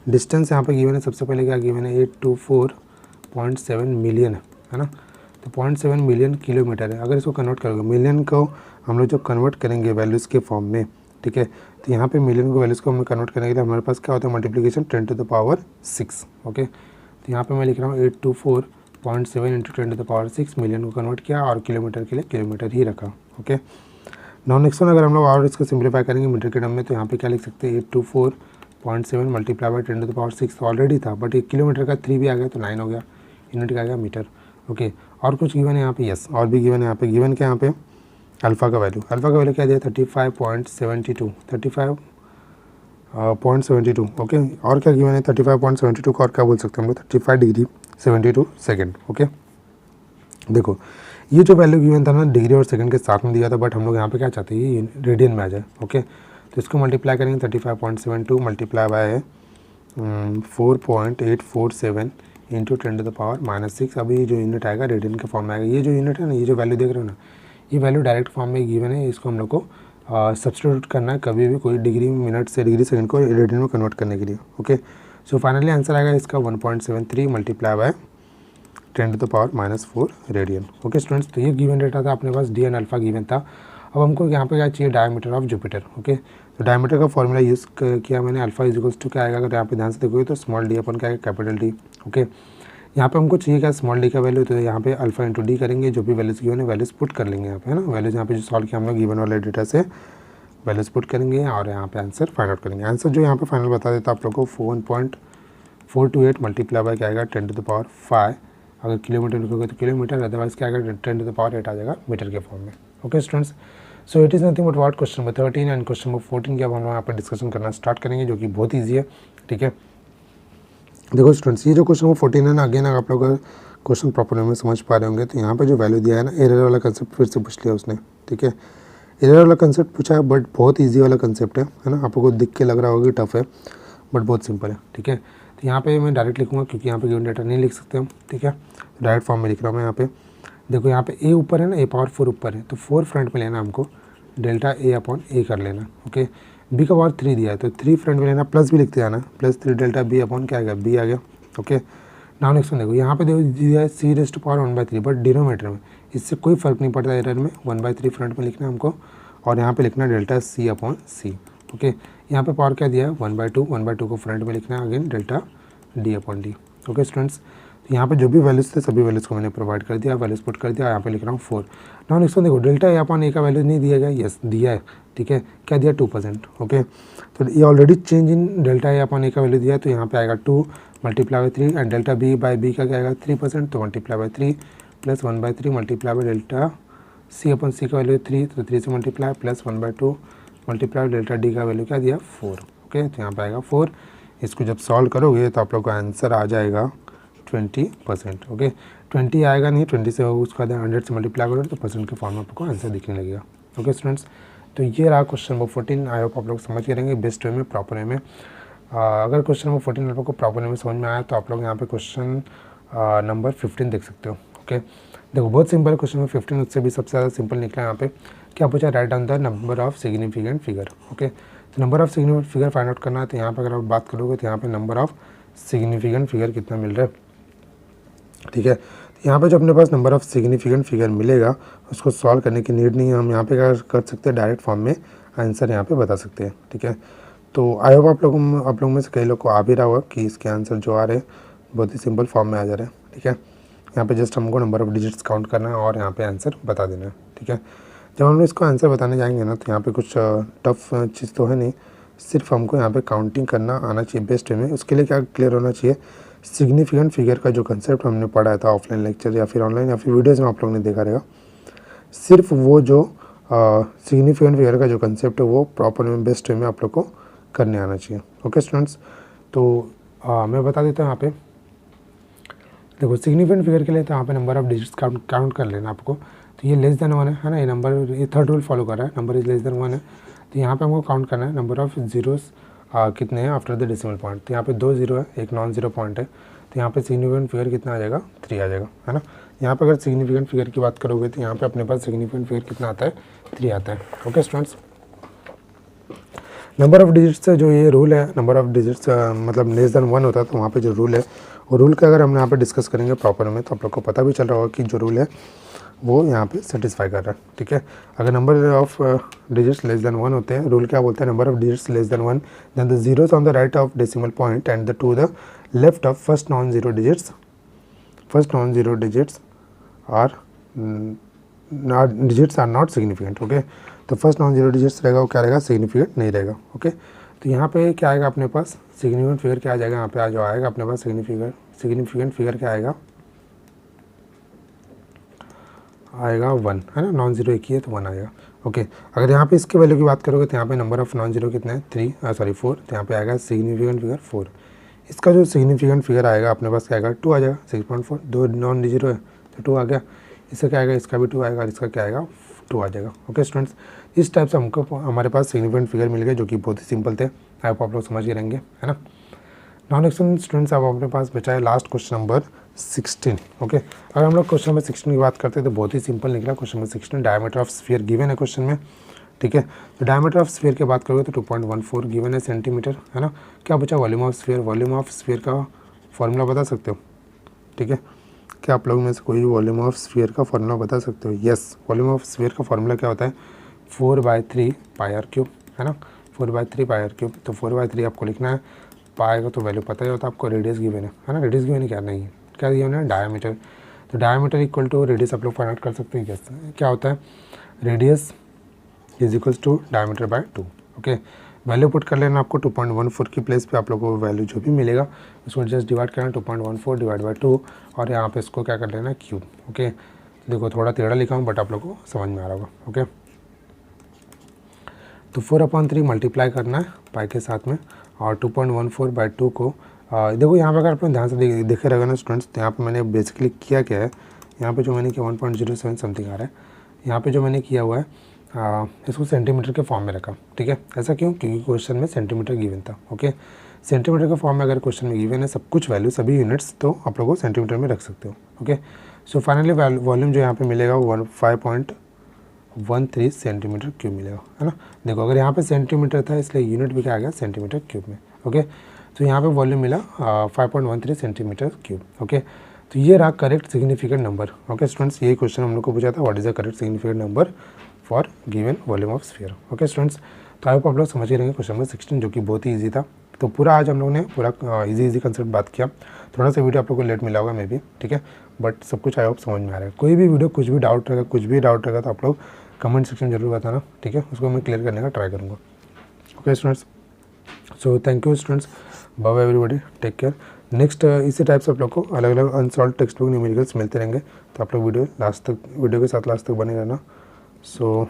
डिस्टेंस यहाँ पे गिवन है, सबसे पहले क्या गिवन है 824.7 मिलियन है ना, तो 0.7 मिलियन किलोमीटर है। अगर इसको कन्वर्ट करोगे मिलियन को हम लोग जब कन्वर्ट करेंगे वैल्यूज़ के फॉर्म में, ठीक है, तो यहाँ पे मिलियन को वैल्यूज़ को हमें कन्वर्ट करने के लिए हमारे पास क्या होता है मल्टीप्लिकेशन 10⁻6। ओके, तो यहाँ पे मैं लिख रहा हूँ 824.7 इंटू 10⁻6, मिलियन को कन्वर्ट किया और किलोमीटर के लिए किलोमीटर ही रखा। ओके, नाउ नेक्स्ट वन अगर हम लोग और इसको सिंप्लीफाई करेंगे मीटर के टर्म में, तो यहाँ पे क्या लिख सकते हैं 824.7 मल्टीप्लाई बाई 10⁻6 ऑलरेडी था, बट 1 किलोमीटर का 3 भी आ गया तो 9 हो गया, यूनिट का आ गया मीटर। ओके, और कुछ गिवन है यहाँ पे, यस और भी गिवन है यहाँ पे, गिवन क्या यहाँ पे अल्फ़ा का वैल्यू, अल्फ़ा का वैल्यू क्या दिया 35.72, 35.72। ओके, और क्या गिवन है 35.72 का और क्या बोल सकते हैं हम लोग 35 डिग्री 72 सेकेंड। ओके, देखो ये जो वैल्यू गिवन था ना डिग्री और सेकंड के साथ में दिया था, बट हम लोग यहाँ पे क्या चाहते हैं ये रेडियन में आ जाए। ओके, तो इसको मल्टीप्लाई करेंगे 35.72 मल्टीप्लाई बाय 4.847 इंटू 10⁻⁻6। अभी ये जो यूनिट आएगा रेडियन के फॉर्म में आएगा। ये जो यूनिट है ना, ये जो वैल्यू देख रहे हो ना, ये वैल्यू डायरेक्ट फॉर्म में गिवन है, इसको हम लोग को सब्स्टिट्यूट करना है कभी भी कोई डिग्री मिनट से डिग्री सेकंड को रेडियन में कन्वर्ट करने के लिए। ओके, सो फाइनली आंसर आएगा इसका 1.73 multiply by 10⁻⁻4 radian. Okay students, तो ये गिवन डेटा था अपने पास, डी एन अल्फा गिवन था। अब हमको यहाँ पे क्या चाहिए डायमीटर ऑफ जुपिटर। ओके, तो डायमीटर का फॉर्मूला यूज़ किया मैंने, अल्फा इक्वल्स टू क्या आएगा, अगर यहाँ पे ध्यान से देखोगे तो स्मॉल डी अपन क्या आएगा कैपिटल डी। ओके, यहाँ पे हमको चाहिए क्या स्मॉल डी का वैल्यू, तो यहाँ पे अल्फा इंटू डी करेंगे, जो भी वैल्यूज़ गिवन है वैल्यूज़ पुट कर लेंगे यहाँ पे, है ना, वैल्यूज़ यहाँ पे जो सॉल्व किया हम लोग गिवन वाले डेटा से वैल्यूज़ पुट करेंगे और यहाँ पे आंसर फाइंड आउट करेंगे। आंसर जो यहाँ पे फाइनल बता देता आप लोग को 1.428 मल्टीप्लाई बाय क्या आएगा 10⁵ अगर किलोमीटर लिखोगे तो किलोमीटर, अदरवाइज क्या आएगा 10⁸ आ जाएगा मीटर के फॉर्म में। Okay students, so it is nothing but what question number 13 and question number 14 की अब हम लोग यहाँ पर डिस्कशन करना स्टार्ट करेंगे, जो कि बहुत ईजी है। ठीक है, देखो स्टूडेंट्स, ये जो क्वेश्चन नंबर 14 है ना, अगेन अगर आप लोग क्वेश्चन प्रॉपर वे में समझ पा रहे होंगे तो यहाँ पे जो वैल्यू दिया है ना, एरर वाला कंसेप्ट फिर से पूछ लिया उसने। ठीक है, एरर वाला कंसेप्ट पूछा है बट बहुत ईजी वाला कंसेप्ट है ना, आप लोग को दिख के लग रहा होगा टफ है बट बहुत सिंपल है। ठीक है, तो यहाँ पे मैं डायरेक्ट लिखूँगा क्योंकि यहाँ पे गिवन डेटा नहीं लिख सकते हम। ठीक है, तो डायरेक्ट फॉर्म में लिख रहा हूँ मैं यहाँ पे। देखो यहाँ पे ए ऊपर है ना, A⁴ ऊपर है, तो 4 फ्रंट में लेना हमको, डेल्टा ए अपॉन ए कर लेना। ओके, बी का पावर 3 दिया है तो 3 फ्रंट में लेना, प्लस भी लिखते जाना, +3 डेल्टा बी अपॉन क्या आ गया बी आ गया। ओके, नाउ नेक्स्ट वन देखो यहाँ पे दिया है C⁻⁻⁴ बट डिनोमीटर में इससे कोई फर्क नहीं पड़ता एरर में, 1/3 फ्रंट में लिखना है हमको और यहाँ पे लिखना delta C upon C। Okay, यहाँ पे पावर क्या दिया है 1/2 को फ्रंट में लिखना है, again delta D upon D। Okay students, तो यहाँ पे जो भी वैल्यूज़ थे सभी वैल्यूज़ को मैंने प्रोवाइड कर दिया, वैल्यूज़ पुट कर दिया, यहाँ पे लिख रहा हूँ 4। नाउ नेक्स्ट देखो डेल्टा ए अपॉन ए का वैल्यू नहीं दिया गया, यस दिया है, ठीक है, क्या दिया 2%, ओके। तो ये already change in delta A upon A का वैल्यू दिया है, तो यहाँ पे आएगा 2 multiply by 3 and delta B by B का क्या आएगा 3%, तो multiply by 3 plus 1/3 multiply by delta C upon C का वैल्यू 3, तो 3 से multiply plus 1/2 multiply delta D का वैल्यू क्या दिया 4, ओके। तो यहाँ पे आएगा 4। इसको जब सॉल्व करोगे तो आप लोग का आंसर आ जाएगा 20%, ओके। 20 आएगा नहीं, 20 से उसका 100 से मल्टीप्लाई करोगे तो परसेंट के फॉर्म में आपको आंसर दिखने लगेगा, ओके स्टूडेंट्स। तो ये रहा क्वेश्चन नंबर 14। आई होप आप लोग समझ के रहेंगे बेस्ट वे में, प्रॉपर वे में। अगर क्वेश्चन नंबर 14 आप लोग को प्रॉपर वे में समझ में आया तो आप लोग यहाँ पे क्वेश्चन नंबर 15 देख सकते हो, ओके। देखो बहुत सिंपल है क्वेश्चन नंबर 15, उससे भी सबसे ज़्यादा सिंपल निकला यहाँ पे। क्या पूछा, write down the number of significant figure, okay. तो number of significant figure find out करना है। तो यहाँ पर अगर आप बात करोगे तो यहाँ पे नंबर ऑफ सिग्निफिकेंट फिगर कितना मिल रहा है, ठीक है। तो यहाँ पे जो अपने पास नंबर ऑफ सिग्निफिकेंट फिगर मिलेगा उसको सॉल्व करने की नीड नहीं है, हम यहाँ पे क्या कर सकते हैं, डायरेक्ट फॉर्म में आंसर यहाँ पे बता सकते हैं, ठीक है। तो आई होप आप लोगों में से कई लोग को आ भी रहा होगा कि इसके आंसर जो आ रहे हैं बहुत ही सिंपल फॉर्म में आ जा रहे हैं, ठीक है। यहाँ पे जस्ट हमको नंबर ऑफ डिजिट्स काउंट करना है और यहाँ पे आंसर बता देना है, ठीक है। जब हम लोग इसको आंसर बताने जाएंगे ना तो यहाँ पे कुछ टफ चीज़ तो है नहीं, सिर्फ हमको यहाँ पे काउंटिंग करना आना चाहिए बेस्ट वे में। उसके लिए क्या क्लियर होना चाहिए, सिग्निफिकेंट फिगर का जो कंसेप्ट हमने पढ़ा था ऑफलाइन लेक्चर या फिर ऑनलाइन या फिर वीडियोज़ में आप लोग ने देखा रहेगा, सिर्फ वो जो सिग्निफिकेंट फिगर का जो कंसेप्ट है वो प्रॉपर में बेस्ट वे में आप लोग को करने आना चाहिए, ओके स्टूडेंट्स। तो मैं बता देता हूँ यहाँ पे देखो सिग्निफिकेंट फिगर के लिए तो यहाँ पे नंबर ऑफ डिजिट्स काउंट कर लेना आपको। तो ये लेस देन 1 है ना, ये नंबर, ये थर्ड रूल फॉलो कर रहा है, नंबर इज लेस देन 1 है। तो यहाँ पे हमको काउंट करना है नंबर ऑफ जीरोस कितने हैं आफ्टर द डेसिमल पॉइंट। तो यहाँ पे 2 जीरो है, एक नॉन जीरो पॉइंट है, तो यहाँ पे सिग्निफिकेंट फिगर कितना आ जाएगा 3 आ जाएगा, है ना। यहाँ पे अगर सिग्निफिकेंट फिगर की बात करोगे तो यहाँ पे अपने पास सिग्निफिकेंट फिगर कितना आता है 3 आता है, okay students. Number of digits से जो ये रूल है, नंबर ऑफ डिजिट्स मतलब लेस देन 1 होता है, तो वहाँ पे जो रूल है वो रूल का अगर हम यहाँ पे डिस्कस करेंगे प्रॉपर में तो आप लोग को पता भी चल रहा होगा कि जो रूल है वो यहाँ पे सेटिस्फाई कर रहा है, ठीक है। अगर number of digits less than 1 होते हैं, रूल क्या बोलते हैं, number of digits less than 1 then the zeros on the right of decimal point and the to the left of first non zero digits are not significant, okay. तो फर्स्ट नॉन जीरो डिजिट्स रहेगा वो क्या रहेगा, सिग्निफिकेंट नहीं रहेगा, ओके। तो यहाँ पे क्या आएगा अपने पास, सिग्निफिकेंट फिगर क्या आ जाएगा, यहाँ पे जो आएगा अपने पास सिग्निफिकेंट फिगर क्या आएगा 1, है ना। नॉन जीरो एक ही है तो 1 आएगा, ओके। अगर यहाँ पे इसके वैल्यू की बात करोगे तो यहाँ पे नंबर ऑफ नॉन जीरो कितना है 4, तो यहाँ पे आएगा सिग्निफिकेंट फिगर 4। इसका जो सिग्निफिकेंट फिगर आएगा अपने पास क्या आएगा 2 आ जाएगा, 6.4, 2 नॉन जीरो है तो 2 आ गया। इसका क्या आएगा, इसका भी 2 आएगा और इसका क्या आएगा 2 आ जाएगा, ओके स्टूडेंट्स। इस टाइप से हमको हमारे पास सिग्निफिकेंट फिगर मिल गए जो कि बहुत ही सिंपल थे, आई होप आप लोग समझ के रहेंगे, है ना। नाउ नेक्स्ट स्टूडेंट्स अब अपने पास बचा है लास्ट क्वेश्चन नंबर 16, ओके। अगर हम लोग क्वेश्चन नंबर 16 की बात करते हैं तो बहुत ही सिंपल निकला question number 16। Diameter of sphere given है क्वेश्चन में, ठीक है। तो डायमीटर ऑफ स्फीयर की बात करोगे तो 2.14 गिवन है सेंटीमीटर, है ना। क्या बचा, वॉल्यूम ऑफ स्फीयर का फॉर्मूला बता सकते हो, ठीक है। क्या आप लोग में से कोई वॉल्यूम ऑफ स्फीयर का फॉर्मूला बता सकते हो, यस। वॉल्यूम ऑफ स्फीयर का फॉर्मूला क्या होता है 4/3 πr³, है ना, 4/3 πr³। तो 4/3 आपको लिखना है, पाएगा तो वैल्यू पता ही होता है आपको, रेडियस गिवन है ना। रेडियस गिवन क्या नहीं है, क्या गिवन है डायमीटर। तो डायमीटर इक्वल टू रेडियस आप लोग फाइंड आउट कर सकते हैं, यस। क्या होता है, radius is equals to diameter by 2, okay. Value put कर लेना आपको 2.14 की प्लेस पे आप लोगों को वैल्यू जो भी मिलेगा उसको जस्ट डिवाइड करना 2.14 डिवाइड बाई 2 और यहाँ पे इसको क्या कर लेना क्यूब, ओके। देखो थोड़ा टेढ़ा लिखा हूँ बट आप लोग को समझ में आ रहा होगा, ओके। तो 4/3 मल्टीप्लाई करना है पाई के साथ में और 2.14/2 को देखो यहाँ पे अगर आपने ध्यान से देखे रहेगा ना स्टूडेंट्स, तो यहाँ पे मैंने बेसिकली किया क्या है, यहाँ पे जो मैंने किया 1.07 समथिंग आ रहा है, यहाँ पे जो मैंने किया हुआ है इसको सेंटीमीटर के फॉर्म में रखा, ठीक है। ऐसा क्यों, क्योंकि क्वेश्चन में सेंटीमीटर गिवन था, ओके। सेंटीमीटर के फॉर्म में अगर क्वेश्चन में गिवन है सब कुछ वैल्यू सभी यूनिट्स तो आप लोगों को सेंटीमीटर में रख सकते हो, ओके। सो फाइनली वॉल्यूम जो यहाँ पे मिलेगा वो 5.13 सेंटीमीटर क्यूब मिलेगा, है ना। देखो अगर यहाँ पे सेंटीमीटर था इसलिए यूनिट भी क्या आ गया सेंटीमीटर क्यूब में, ओके। तो यहाँ पे वॉल्यूम मिला 5.13 सेंटीमीटर क्यूब, ओके। तो ये रहा correct significant number, okay students. यही क्वेश्चन हम लोग को पूछा था, what is the correct significant number for given volume of sphere, okay students. तो आई होप आप लोग समझ ही रहेंगे क्वेश्चन नंबर 16 जो कि बहुत ही ईजी था, तो पूरा आज हम लोगों ने पूरा इजी कंसेप्ट बात किया। थोड़ा सा वीडियो आप लोगों को लेट मिला होगा मे बी, ठीक है, बट सब कुछ आई होप समझ में आ रहा है। कोई भी वीडियो कुछ भी डाउट रहेगा तो आप लोग कमेंट सेक्शन में जरूर बताना, ठीक है, उसको मैं क्लियर करने का ट्राई करूँगा। Okay students, so thank you students, bye bye everybody, take care. Next इसी टाइप से आप लोग को अलग अलग अनसॉल्व टेक्स्ट बुक न्यूमेरिकल्स मिलते रहेंगे, तो आप लोग वीडियो के साथ लास्ट तक बने रहना। So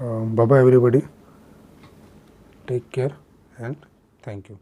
bye bye everybody, take care and thank you.